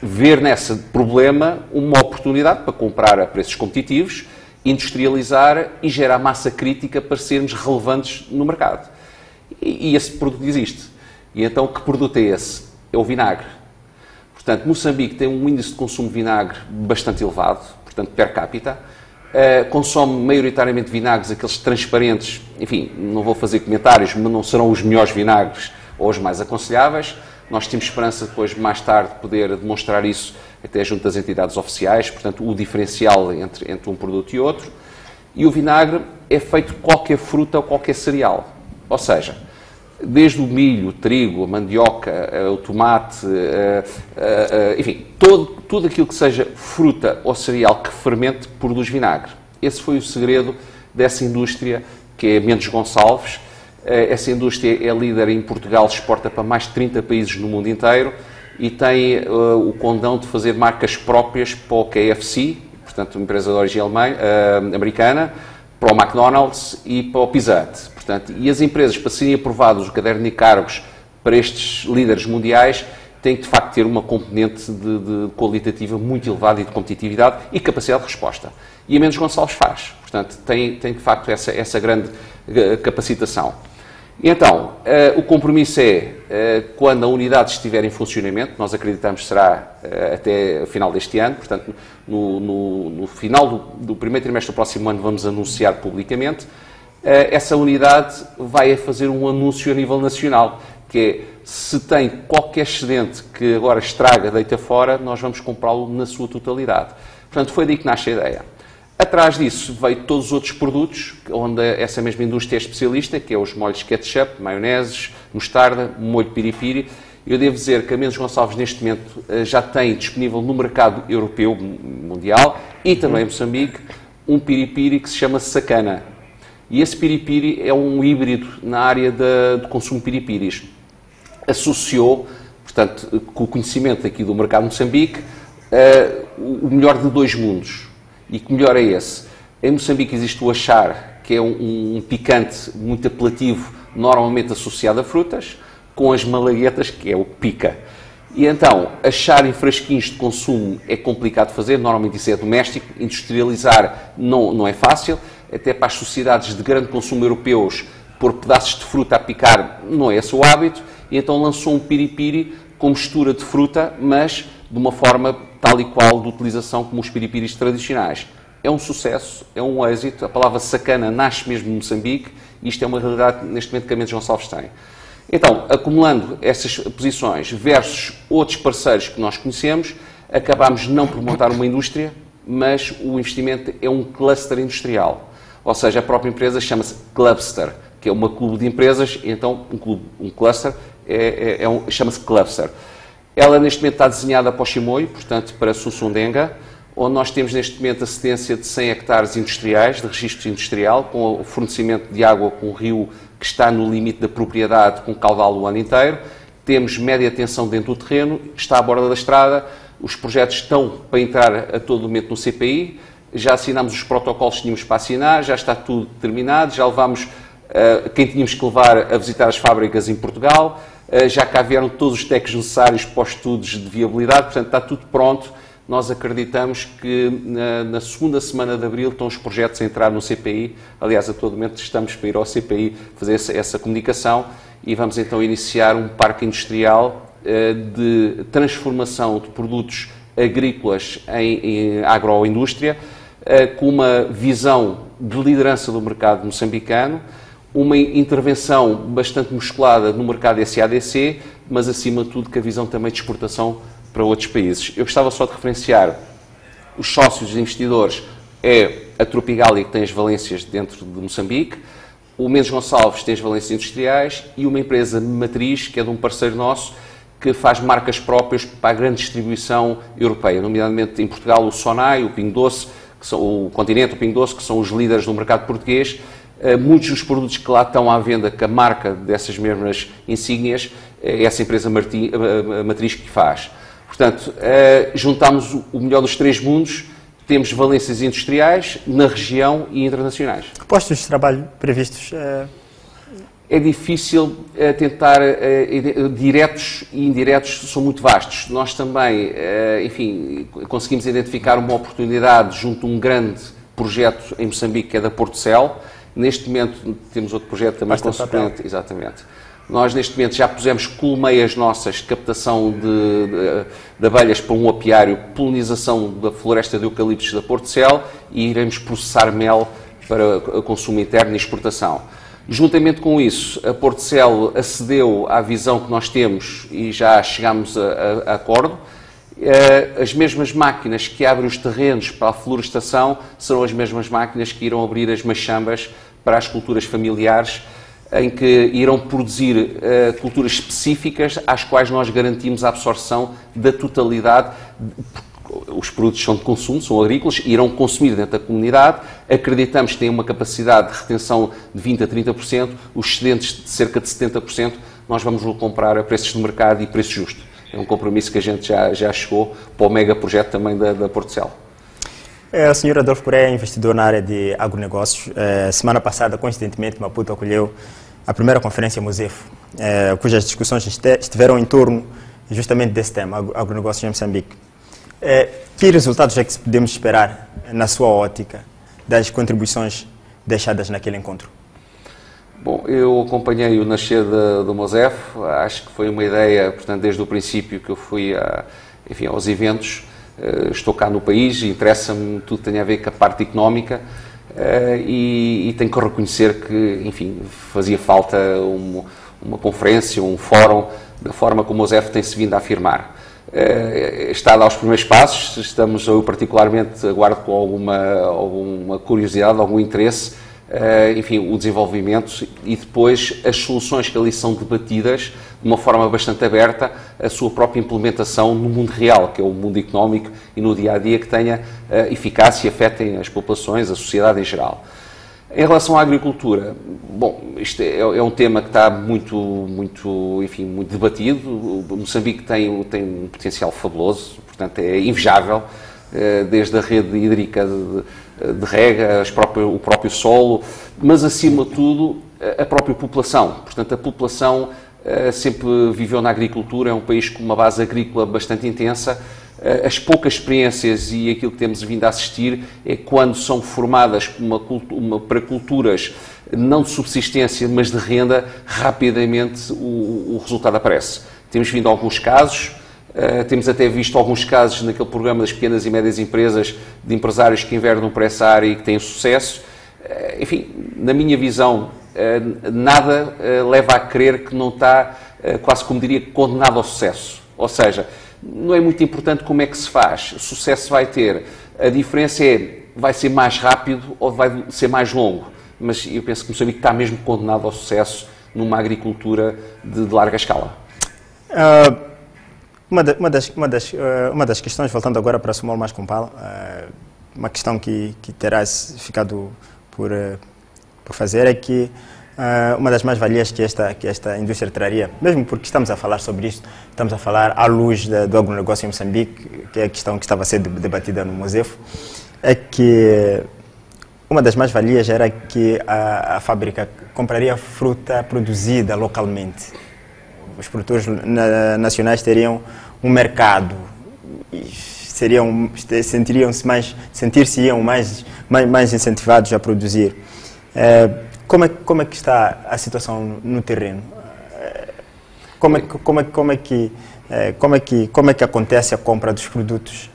ver nesse problema uma oportunidade para comprar a preços competitivos, industrializar e gerar massa crítica para sermos relevantes no mercado. E esse produto existe. E então, que produto é esse? É o vinagre. Portanto, Moçambique tem um índice de consumo de vinagre bastante elevado, portanto, per capita. Consome maioritariamente vinagres, aqueles transparentes, enfim, não vou fazer comentários, mas não serão os melhores vinagres ou os mais aconselháveis. Nós temos esperança depois, mais tarde, poder demonstrar isso até junto das entidades oficiais, portanto, o diferencial entre um produto e outro. E o vinagre é feito de qualquer fruta ou qualquer cereal. Ou seja, desde o milho, o trigo, a mandioca, o tomate, enfim, tudo aquilo que seja fruta ou cereal que fermente produz vinagre. Esse foi o segredo dessa indústria, que é Mendes Gonçalves. Essa indústria é líder em Portugal, exporta para mais de 30 países no mundo inteiro e tem o condão de fazer marcas próprias para o KFC, portanto, uma empresa de origem americana, para o McDonald's e para o Pizza Hut. Portanto, e as empresas, para serem aprovadas o caderno de encargos para estes líderes mundiais, têm que, de facto, ter uma componente de qualitativa muito elevada e de competitividade e capacidade de resposta. E a Mendes Gonçalves faz. Portanto, tem de facto, essa grande capacitação. E então, o compromisso é, quando a unidade estiver em funcionamento, nós acreditamos que será até o final deste ano, portanto, no final do primeiro trimestre do próximo ano vamos anunciar publicamente, essa unidade vai fazer um anúncio a nível nacional, que é, se tem qualquer excedente que agora estraga, deita fora, nós vamos comprá-lo na sua totalidade. Portanto, foi daí que nasce a ideia. Atrás disso veio todos os outros produtos, onde essa mesma indústria é especialista, que é os molhos ketchup, maioneses, mostarda, molho piripiri. Eu devo dizer que a Mendes Gonçalves, neste momento, já tem disponível no mercado europeu, mundial, e também em Moçambique, um piripiri que se chama Sacana. E esse piripiri é um híbrido na área de consumo de piripiris. Associou, portanto, com o conhecimento aqui do mercado de Moçambique, o melhor de dois mundos. E que melhor é esse? Em Moçambique existe o achar, que é um picante muito apelativo, normalmente associado a frutas, com as malaguetas, que é o pica. E então, achar em frasquinhos de consumo é complicado de fazer, normalmente isso é doméstico, industrializar não é fácil, até para as sociedades de grande consumo europeus, pôr pedaços de fruta a picar não é esse o hábito, e então lançou um piripiri com mistura de fruta, mas de uma forma tal e qual de utilização como os piripiris tradicionais. É um sucesso, é um êxito, a palavra sacana nasce mesmo em Moçambique, e isto é uma realidade neste momento que a Mendes Gonçalves tem. Então, acumulando essas posições versus outros parceiros que nós conhecemos, acabámos não por montar uma indústria, mas o investimento é um cluster industrial. Ou seja, a própria empresa chama-se Clubster, que é uma clube de empresas, então um cluster chama-se Clubster. Ela neste momento está desenhada para o Chimoio, portanto para Sussundenga, onde nós temos neste momento a cedência de 100 hectares industriais, de registro industrial, com o fornecimento de água com o rio que está no limite da propriedade, com caudal o ano inteiro. Temos média tensão dentro do terreno, está à borda da estrada, os projetos estão para entrar a todo momento no CPI, já assinámos os protocolos que tínhamos para assinar, já está tudo terminado, já levámos quem tínhamos que levar a visitar as fábricas em Portugal, já cá vieram todos os técnicos necessários para os estudos de viabilidade, portanto está tudo pronto. Nós acreditamos que na segunda semana de abril estão os projetos a entrar no CPI. Aliás, a todo momento estamos para ir ao CPI fazer essa comunicação e vamos então iniciar um parque industrial de transformação de produtos agrícolas em agroindústria, com uma visão de liderança do mercado moçambicano, uma intervenção bastante musculada no mercado SADC, mas acima de tudo com a visão também de exportação para outros países. Eu gostava só de referenciar os sócios e investidores, é a Tropigali, que tem as valências dentro de Moçambique, o Mendes Gonçalves tem as valências industriais e uma empresa matriz, que é de um parceiro nosso, que faz marcas próprias para a grande distribuição europeia, nomeadamente em Portugal o Sonai, o Pingo Doce, o Continente, o Pingo Doce, que são os líderes do mercado português. Muitos dos produtos que lá estão à venda, que a marca dessas mesmas insígnias, é essa empresa matriz que faz. Portanto, juntámos o melhor dos três mundos, temos valências industriais na região e internacionais. Postos de trabalho previstos? É difícil tentar, diretos e indiretos são muito vastos. Nós também, enfim, conseguimos identificar uma oportunidade junto a um grande projeto em Moçambique, que é da Portocel. Neste momento temos outro projeto também consequente. Exatamente. Nós, neste momento, já pusemos colmeias nossas de captação de abelhas para um apiário, polinização da floresta de eucaliptos da Portocel e iremos processar mel para consumo interno e exportação. Juntamente com isso, a Portocel acedeu à visão que nós temos e já chegámos a acordo. As mesmas máquinas que abrem os terrenos para a florestação serão as mesmas máquinas que irão abrir as machambas para as culturas familiares, em que irão produzir culturas específicas às quais nós garantimos a absorção da totalidade. Os produtos são de consumo, são agrícolas, irão consumir dentro da comunidade. Acreditamos que têm uma capacidade de retenção de 20% a 30%, os excedentes de cerca de 70%, nós vamos comprar a preços de mercado e preço justo. É um compromisso que a gente já chegou para o mega projeto também da Portocel. O Sr. Adolfo Correia é investidor na área de agronegócios. Semana passada, coincidentemente, Maputo acolheu a primeira conferência Mosefo, cujas discussões estiveram em torno justamente desse tema, agronegócios em Moçambique. Que resultados é que podemos esperar, na sua ótica, das contribuições deixadas naquele encontro? Bom, eu acompanhei o nascer do Mosefo, acho que foi uma ideia, portanto, desde o princípio que eu fui enfim, aos eventos. Estou cá no país, interessa-me tudo que tem a ver com a parte económica e tenho que reconhecer que, enfim, fazia falta uma conferência, um fórum, da forma como o Mosefo tem-se vindo a afirmar. Está a dar os primeiros passos, estamos, eu particularmente aguardo com alguma curiosidade, algum interesse, enfim, o desenvolvimento e depois as soluções que ali são debatidas de uma forma bastante aberta, a sua própria implementação no mundo real, que é o mundo económico e no dia-a-dia, que tenha eficácia e afetem as populações, a sociedade em geral. Em relação à agricultura, bom, isto é um tema que está muito debatido. O Moçambique tem um potencial fabuloso, portanto é invejável, desde a rede hídrica de rega, o próprio solo, mas acima de tudo a própria população. Portanto, a população sempre viveu na agricultura, é um país com uma base agrícola bastante intensa. As poucas experiências e aquilo que temos vindo a assistir é quando são formadas para culturas não de subsistência, mas de renda, rapidamente o resultado aparece. Temos vindo a alguns casos, temos até visto alguns casos naquele programa das pequenas e médias empresas, de empresários que invernam para essa área e que têm sucesso. Enfim, na minha visão, nada leva a crer que não está, quase como diria, condenado ao sucesso. Ou seja, não é muito importante como é que se faz, o sucesso vai ter. A diferença é, vai ser mais rápido ou vai ser mais longo. Mas eu penso que Moçambique está mesmo condenado ao sucesso numa agricultura de larga escala. Uma das questões, voltando agora para a Small Mais Compal, uma questão que terás ficado por fazer é que uma das mais-valias que esta indústria traria, mesmo porque estamos a falar sobre isto, estamos a falar à luz do agronegócio em Moçambique, que é a questão que estava a ser debatida no Mosefo, é que uma das mais-valias era que a fábrica compraria fruta produzida localmente. Os produtores nacionais teriam um mercado e sentir-se-iam mais incentivados a produzir. Como é que está a situação no terreno? Como é que acontece a compra dos produtos?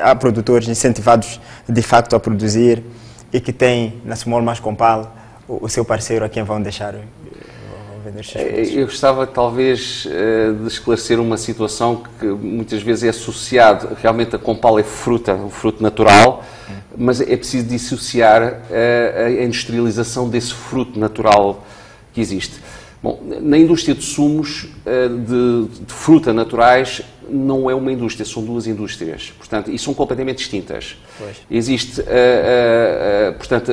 Há produtores incentivados de facto a produzir e que têm na Small Mais Compal o seu parceiro a quem vão deixar vender os seus produtos. Eu gostava talvez de esclarecer uma situação que muitas vezes é associado, realmente a Compal é um fruto natural, mas é preciso dissociar a industrialização desse fruto natural que existe. Bom, na indústria de sumos de fruta naturais não é uma indústria, são duas indústrias, portanto, e são completamente distintas. Pois. Existe, portanto,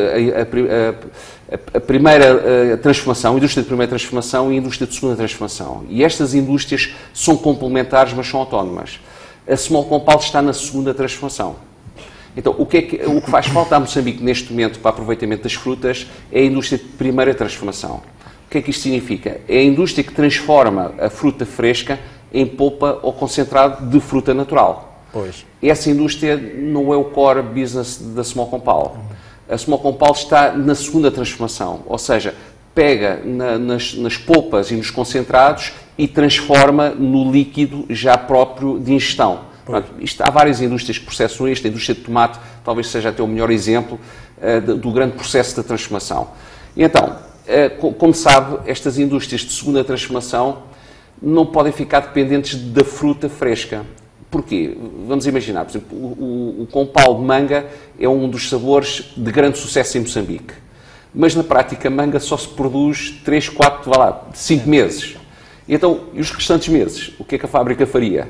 a primeira transformação, a indústria de primeira transformação e a indústria de segunda transformação. E estas indústrias são complementares, mas são autónomas. A Small Compal está na segunda transformação. Então, o que faz falta a Moçambique neste momento para aproveitamento das frutas é a indústria de primeira transformação. O que é que isto significa? É a indústria que transforma a fruta fresca em polpa ou concentrado de fruta natural. Pois. Essa indústria não é o core business da Small Compal. A Small Compal está na segunda transformação, ou seja, pega nas polpas e nos concentrados e transforma no líquido já próprio de ingestão. Portanto, há várias indústrias que processam isto. A indústria de tomate talvez seja até o melhor exemplo do grande processo da transformação. E então, como sabe, estas indústrias de segunda transformação não podem ficar dependentes da fruta fresca. Porquê? Vamos imaginar, por exemplo, o Compal de manga é um dos sabores de grande sucesso em Moçambique. Mas na prática, manga só se produz 3, 4, 5 meses. E então, e os restantes meses? O que é que a fábrica faria?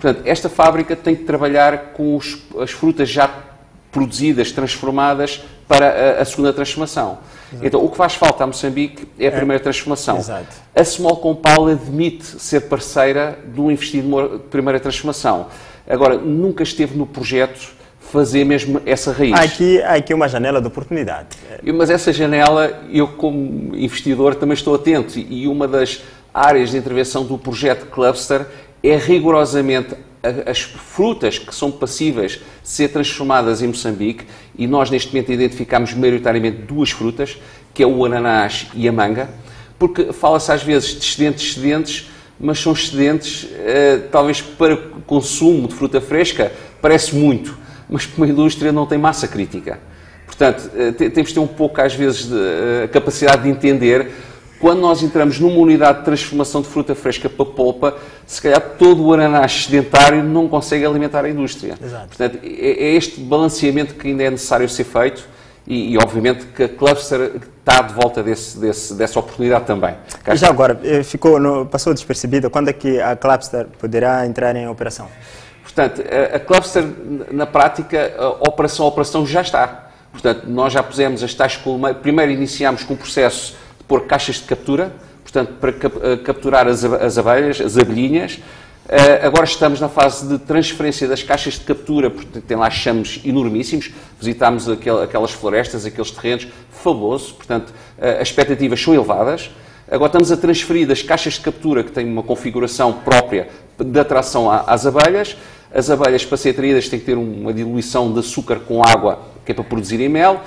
Portanto, esta fábrica tem que trabalhar com as frutas já produzidas, transformadas para a segunda transformação. Exato. Então, o que faz falta a Moçambique é a primeira transformação. Exato. A Small Compal admite ser parceira de um investidor de primeira transformação. Agora, nunca esteve no projeto fazer mesmo essa raiz. Há aqui uma janela de oportunidade. Mas essa janela, eu como investidor também estou atento, e uma das áreas de intervenção do projeto Cluster é rigorosamente as frutas que são passíveis de ser transformadas em Moçambique, e nós neste momento identificamos maioritariamente duas frutas, que é o ananás e a manga, porque fala-se às vezes de excedentes, mas são excedentes talvez para consumo de fruta fresca, parece muito, mas para uma indústria não tem massa crítica. Portanto, temos de ter um pouco às vezes a capacidade de entender. Quando nós entramos numa unidade de transformação de fruta fresca para polpa, se calhar todo o ananás sedentário não consegue alimentar a indústria. Exato. Portanto, é este balanceamento que ainda é necessário ser feito e obviamente que a Cluster está de volta dessa oportunidade também. E já agora, passou despercebida, quando é que a Cluster poderá entrar em operação? Portanto, a Cluster, na prática, a operação já está. Portanto, nós já pusemos as tais colmeias. Primeiro iniciámos com o processo de pôr caixas de captura, portanto, para capturar as abelhas, as abelhinhas. Agora estamos na fase de transferência das caixas de captura, porque tem lá chames enormíssimos. Visitámos aquelas florestas, aqueles terrenos, fabuloso. Portanto, as expectativas são elevadas. Agora estamos a transferir das caixas de captura, que têm uma configuração própria de atração às abelhas. As abelhas, para serem atraídas, têm que ter uma diluição de açúcar com água, que é para produzirem mel.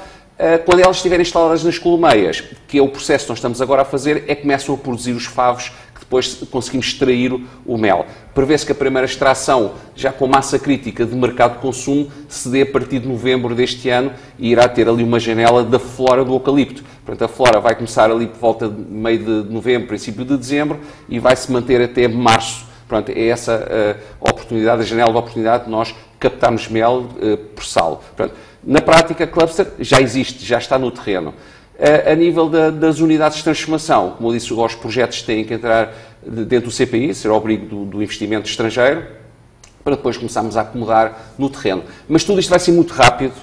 Quando elas estiverem instaladas nas colmeias, que é o processo que nós estamos agora a fazer, é que começam a produzir os favos, que depois conseguimos extrair o mel. Prevê-se que a primeira extração, já com massa crítica de mercado de consumo, se dê a partir de novembro deste ano e irá ter ali uma janela da flora do eucalipto. Portanto, a flora vai começar ali por volta de meio de novembro, princípio de dezembro, e vai se manter até março. Pronto, é essa a oportunidade, a janela de oportunidade de nós captarmos mel por salo. Portanto, na prática, cluster já existe, já está no terreno. A nível das unidades de transformação, como eu disse, os projetos têm que entrar dentro do CPI, ser ao abrigo do investimento estrangeiro, para depois começarmos a acomodar no terreno. Mas tudo isto vai ser muito rápido,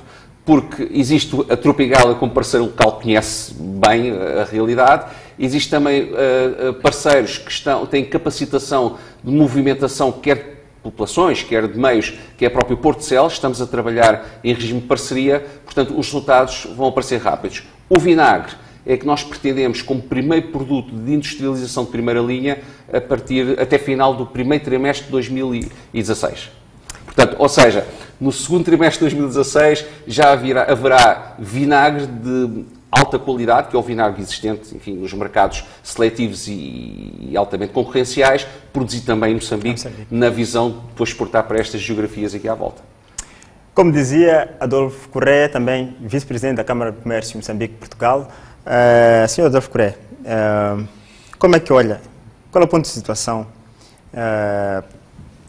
porque existe a Tropigália como parceiro local que conhece bem a realidade, existe também parceiros que têm capacitação de movimentação, quer de populações, quer de meios, que é o próprio Porto de Celes. Estamos a trabalhar em regime de parceria, portanto os resultados vão aparecer rápidos. O vinagre é que nós pretendemos como primeiro produto de industrialização de primeira linha até final do primeiro trimestre de 2016. Portanto, ou seja, no segundo trimestre de 2016 já haverá vinagre de alta qualidade, que é o vinagre existente, enfim, nos mercados seletivos e altamente concorrenciais, produzido também em Moçambique, na visão de depois exportar para estas geografias aqui à volta. Como dizia Adolfo Correia, também vice-presidente da Câmara de Comércio Moçambique-Portugal. Senhor Adolfo Correia, como é que olha? Qual é o ponto de situação?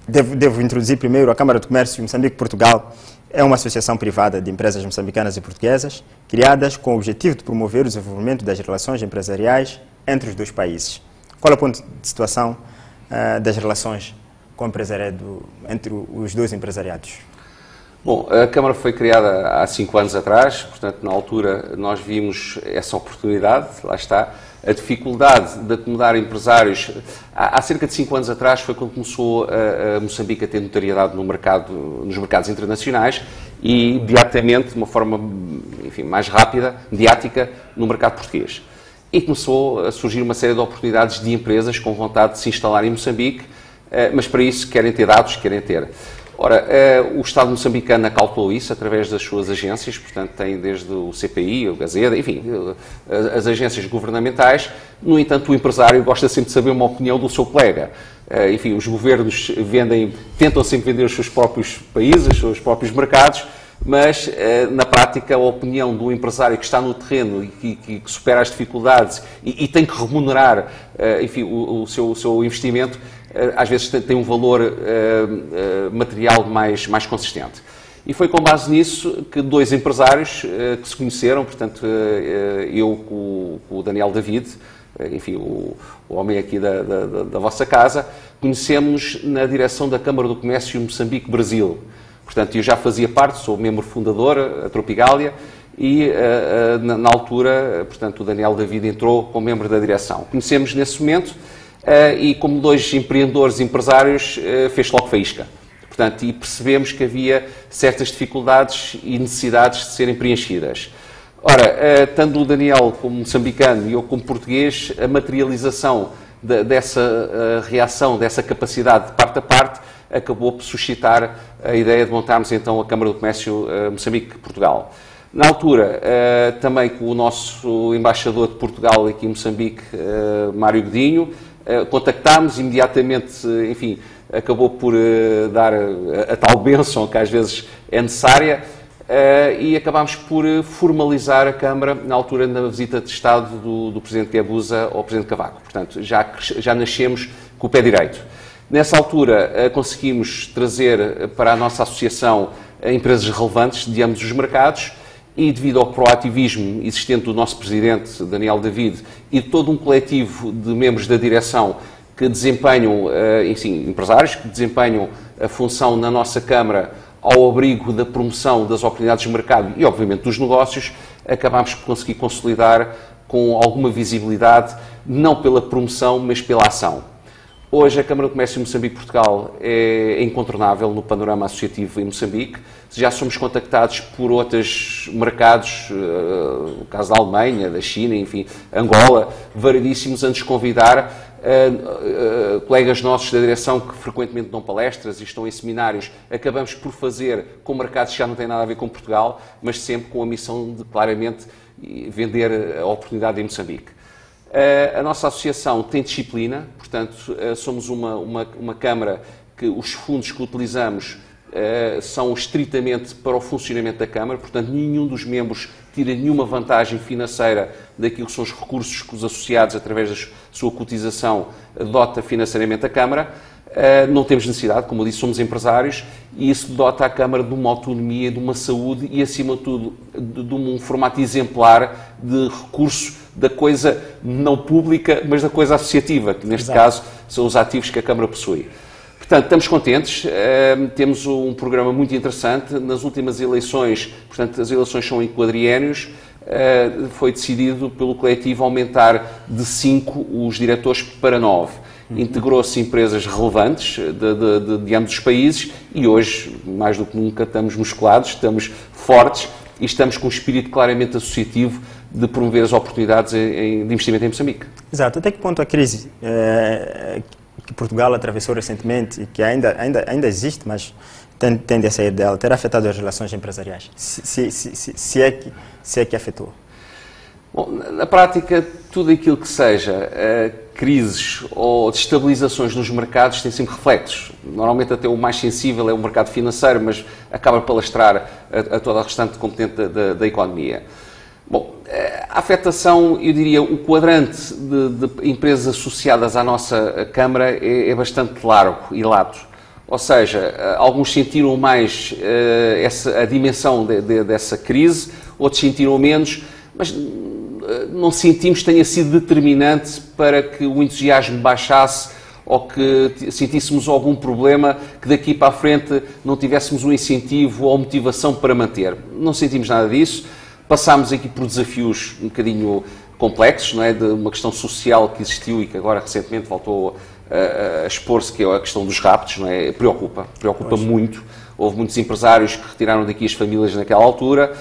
Devo introduzir primeiro a Câmara de Comércio Moçambique-Portugal. É uma associação privada de empresas moçambicanas e portuguesas, criadas com o objetivo de promover o desenvolvimento das relações empresariais entre os dois países. Qual é o ponto de situação das relações com o empresariado, entre os dois empresariados? Bom, a Câmara foi criada há 5 anos atrás, portanto, na altura nós vimos essa oportunidade, lá está. A dificuldade de acomodar empresários, há cerca de 5 anos atrás foi quando começou a Moçambique a ter notoriedade nos mercados internacionais e imediatamente, de uma forma, enfim, mais rápida, mediática, no mercado português. E começou a surgir uma série de oportunidades de empresas com vontade de se instalar em Moçambique, mas para isso querem ter dados, querem ter. Ora, o Estado moçambicano acautelou isso através das suas agências, portanto tem desde o CPI, o Gazeta, enfim, as agências governamentais. No entanto, o empresário gosta sempre de saber uma opinião do seu colega. Enfim, os governos tentam sempre vender os seus próprios países, os seus próprios mercados, mas na prática a opinião do empresário que está no terreno e que supera as dificuldades e tem que remunerar, enfim, o seu investimento, às vezes tem um valor material mais consistente. E foi com base nisso que 2 empresários que se conheceram, portanto, eu com o Daniel David, enfim, o homem aqui da vossa casa, conhecemos na direção da Câmara do Comércio Moçambique-Brasil. Portanto, eu já fazia parte, sou membro fundador, a Tropigália, e na altura, portanto, o Daniel David entrou como membro da direção. Conhecemos nesse momento e, como 2 empreendedores empresários, fez logo faísca. Portanto, e percebemos que havia certas dificuldades e necessidades de serem preenchidas. Ora, tanto o Daniel como moçambicano e eu como português, a materialização dessa reação, dessa capacidade de parte a parte, acabou por suscitar a ideia de montarmos então a Câmara do Comércio Moçambique-Portugal. Na altura, também com o nosso embaixador de Portugal aqui em Moçambique, Mário Godinho, contactámos imediatamente, enfim, acabou por dar a tal bênção que às vezes é necessária e acabámos por formalizar a Câmara na altura na visita de Estado do Presidente Guebuza ao Presidente Cavaco. Portanto, já nascemos com o pé direito. Nessa altura, conseguimos trazer para a nossa associação empresas relevantes de ambos os mercados e, devido ao proativismo existente do nosso Presidente, Daniel David, e de todo um coletivo de membros da direção que desempenham, enfim, empresários que desempenham a função na nossa Câmara ao abrigo da promoção das oportunidades de mercado e, obviamente, dos negócios, acabámos por conseguir consolidar com alguma visibilidade, não pela promoção, mas pela ação. Hoje a Câmara de Comércio de Moçambique-Portugal é incontornável no panorama associativo em Moçambique. Já somos contactados por outros mercados, o caso da Alemanha, da China, enfim, Angola, variedíssimos, a nos convidar. Colegas nossos da direção que frequentemente dão palestras e estão em seminários, acabamos por fazer com mercados que já não têm nada a ver com Portugal, mas sempre com a missão de claramente vender a oportunidade em Moçambique. A nossa associação tem disciplina, portanto, somos uma Câmara que os fundos que utilizamos são estritamente para o funcionamento da Câmara, portanto, nenhum dos membros tira nenhuma vantagem financeira daquilo que são os recursos que os associados, através da sua cotização, dota financeiramente a Câmara. Não temos necessidade, como eu disse, somos empresários, e isso dota a Câmara de uma autonomia, de uma saúde e, acima de tudo, de um formato exemplar de recurso da coisa não pública, mas da coisa associativa, que neste caso são os ativos que a Câmara possui. Portanto, estamos contentes, temos um programa muito interessante. Nas últimas eleições, portanto, as eleições são em quadriénios, foi decidido pelo coletivo aumentar de 5 os diretores para 9. Integrou-se empresas relevantes de ambos os países e hoje, mais do que nunca, estamos musculados, estamos fortes e estamos com um espírito claramente associativo de promover as oportunidades de investimento em Moçambique. Exato. Até que ponto a crise que Portugal atravessou recentemente e que ainda existe, mas tende a sair dela, terá afetado as relações empresariais? Se é que afetou? Bom, na prática, tudo aquilo que seja crises ou destabilizações nos mercados tem sempre reflexos. Normalmente até o mais sensível é o mercado financeiro, mas acaba por lastrar a toda a restante componente da economia. Bom, a afetação, eu diria, o quadrante de empresas associadas à nossa Câmara é bastante largo e lato. Ou seja, alguns sentiram mais a dimensão dessa crise, outros sentiram menos, mas não sentimos que tenha sido determinante para que o entusiasmo baixasse ou que sentíssemos algum problema que daqui para a frente não tivéssemos um incentivo ou motivação para manter. Não sentimos nada disso. Passámos aqui por desafios um bocadinho complexos, não é? De uma questão social que existiu e que agora recentemente voltou a expor-se, que é a questão dos raptos, não é? Preocupa muito. Houve muitos empresários que retiraram daqui as famílias naquela altura,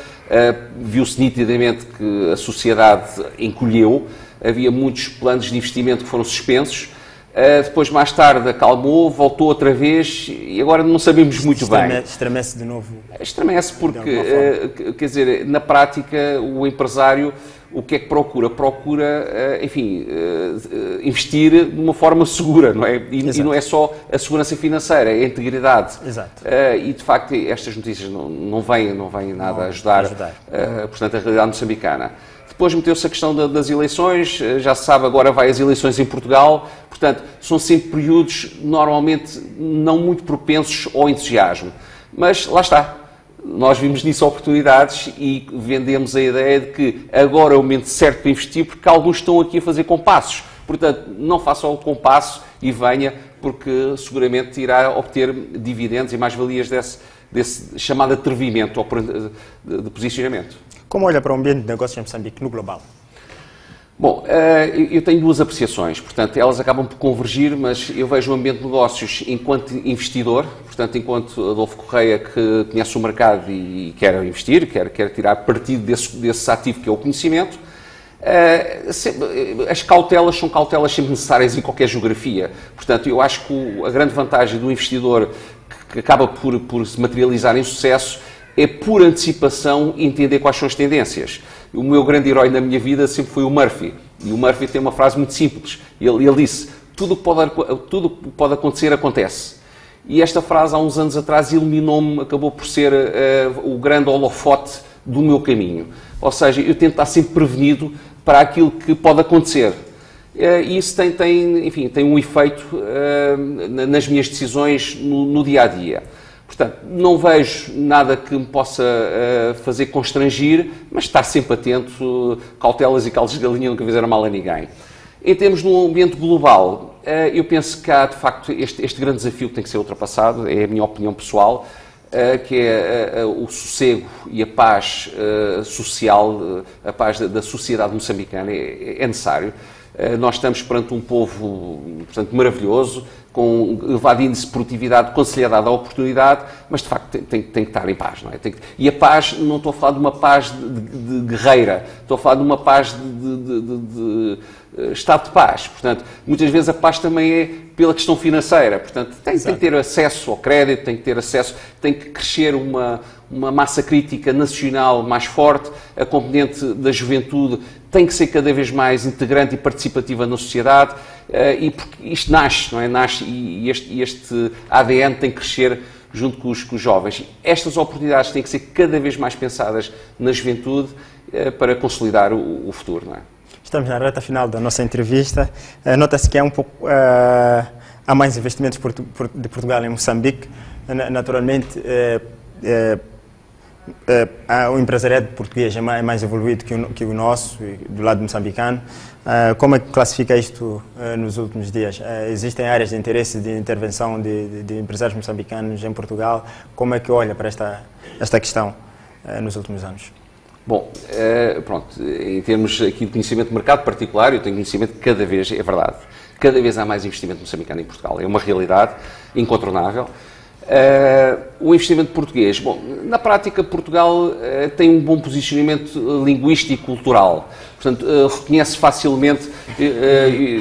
viu-se nitidamente que a sociedade encolheu, havia muitos planos de investimento que foram suspensos, depois mais tarde acalmou, voltou outra vez e agora não sabemos muito bem. Estremece de novo? Estremece porque, quer dizer, na prática o empresário o que é que procura? Procura, enfim, investir de uma forma segura, não é? E não é só a segurança financeira, é a integridade. Exato. E, de facto, estas notícias não vêm nada a ajudar, portanto, a realidade moçambicana. Depois meteu-se a questão das eleições, já se sabe, agora vai as eleições em Portugal, portanto, são sempre períodos, normalmente, não muito propensos ao entusiasmo. Mas, lá está. Nós vimos nisso oportunidades e vendemos a ideia de que agora é o momento certo para investir, porque alguns estão aqui a fazer compassos. Portanto, não faça o compasso e venha, porque seguramente irá obter dividendos e mais-valias desse chamado atrevimento de posicionamento. Como olha para o ambiente de negócios em Moçambique, no global? Bom, eu tenho duas apreciações, portanto, elas acabam por convergir, mas eu vejo o ambiente de negócios enquanto investidor, portanto, enquanto Adolfo Correia, que conhece o mercado e quer investir, quer tirar partido desse ativo que é o conhecimento. As cautelas são cautelas sempre necessárias em qualquer geografia, portanto, eu acho que a grande vantagem do investidor que acaba por se materializar em sucesso é, por antecipação, entender quais são as tendências. O meu grande herói na minha vida sempre foi o Murphy. E o Murphy tem uma frase muito simples. Ele disse, tudo que pode acontecer, acontece. E esta frase, há uns anos atrás, iluminou-me, acabou por ser o grande holofote do meu caminho. Ou seja, eu tento estar sempre prevenido para aquilo que pode acontecer. E isso tem um efeito nas minhas decisões no dia-a-dia. Portanto, não vejo nada que me possa fazer constrangir, mas estar sempre atento, cautelas e caldos de galinha nunca fizeram mal a ninguém. Em termos de um ambiente global, eu penso que há, de facto, este grande desafio que tem que ser ultrapassado, é a minha opinião pessoal. que é o sossego e a paz social, a paz da sociedade moçambicana, é necessário. Nós estamos perante um povo, portanto, maravilhoso, com elevado índice de produtividade, conciliado à oportunidade, mas de facto tem que estar em paz, não é? E a paz, não estou a falar de uma paz de guerreira, estou a falar de uma paz de estado de paz. Portanto, muitas vezes a paz também é pela questão financeira. Portanto, tem que ter acesso ao crédito, tem que ter acesso, tem que crescer uma massa crítica nacional mais forte, a componente da juventude tem que ser cada vez mais integrante e participativa na sociedade, e porque isto nasce, não é? Nasce e este ADN tem que crescer junto com os jovens. Estas oportunidades têm que ser cada vez mais pensadas na juventude para consolidar o futuro, não é? Estamos na reta final da nossa entrevista. Nota-se que há há mais investimentos de Portugal em Moçambique. Naturalmente, o empresariado português é mais evoluído que o nosso, do lado moçambicano. Como é que classifica isto nos últimos dias? Existem áreas de interesse de intervenção de empresários moçambicanos em Portugal? Como é que olha para esta questão nos últimos anos? Bom, pronto, em termos aqui de conhecimento de mercado particular, eu tenho conhecimento que cada vez, é verdade, cada vez há mais investimento moçambicano em Portugal. É uma realidade incontornável. O investimento português, bom, na prática Portugal tem um bom posicionamento linguístico e cultural, portanto reconhece facilmente,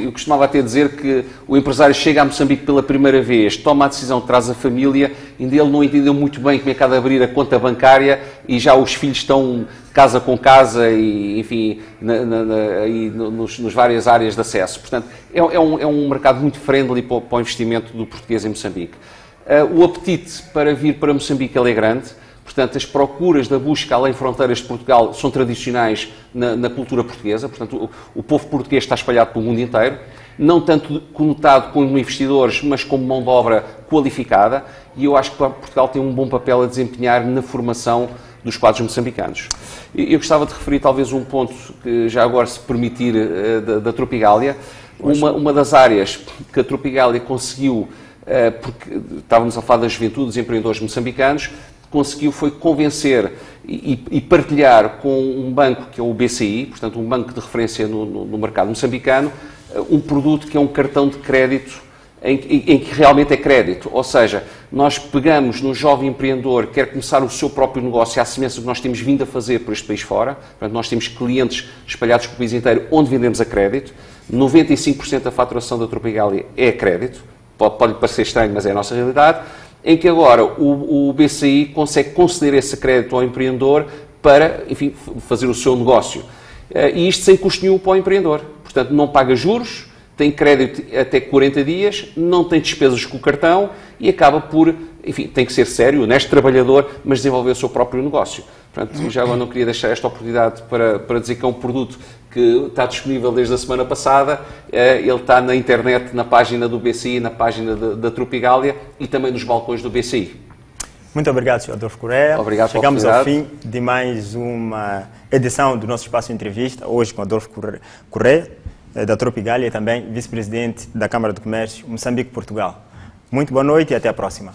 eu costumava até dizer que o empresário chega a Moçambique pela primeira vez, toma a decisão, traz a família, ainda ele não entendeu muito bem como é que há de abrir a conta bancária e já os filhos estão casa com casa e, enfim, nos várias áreas de acesso. Portanto, é um mercado muito friendly para o investimento do português em Moçambique. O apetite para vir para Moçambique é grande, portanto, as procuras da busca além fronteiras de Portugal são tradicionais na cultura portuguesa, portanto, o povo português está espalhado pelo mundo inteiro, não tanto conotado como investidores, mas como mão de obra qualificada, e eu acho que Portugal tem um bom papel a desempenhar na formação dos quadros moçambicanos. Eu gostava de referir talvez um ponto que já agora, se permitir, da Tropigália, uma das áreas que a Tropigália conseguiu, porque estávamos a falar da juventude, dos empreendedores moçambicanos, conseguiu foi convencer e partilhar com um banco que é o BCI, portanto um banco de referência no mercado moçambicano, um produto que é um cartão de crédito em que realmente é crédito, ou seja, nós pegamos no jovem empreendedor que quer começar o seu próprio negócio à semelhança do que nós temos vindo a fazer por este país fora, portanto nós temos clientes espalhados pelo país inteiro onde vendemos a crédito, 95% da faturação da Tropigália é a crédito, pode parecer estranho, mas é a nossa realidade, em que agora o BCI consegue conceder esse crédito ao empreendedor para, enfim, fazer o seu negócio. E isto sem custo nenhum para o empreendedor. Portanto, não paga juros, tem crédito até 40 dias, não tem despesas com o cartão e acaba por, enfim, tem que ser sério, honesto, trabalhador, mas desenvolver o seu próprio negócio. Portanto, já agora não queria deixar esta oportunidade para dizer que é um produto que está disponível desde a semana passada, ele está na internet, na página do BCI, na página da Tropigália e também nos balcões do BCI. Muito obrigado, Sr. Adolfo Correia. Obrigado. Chegamos ao fim de mais uma edição do nosso Espaço Entrevista, hoje com Adolfo Correia, da Tropigália e também vice-presidente da Câmara de Comércio Moçambique-Portugal. Muito boa noite e até a próxima.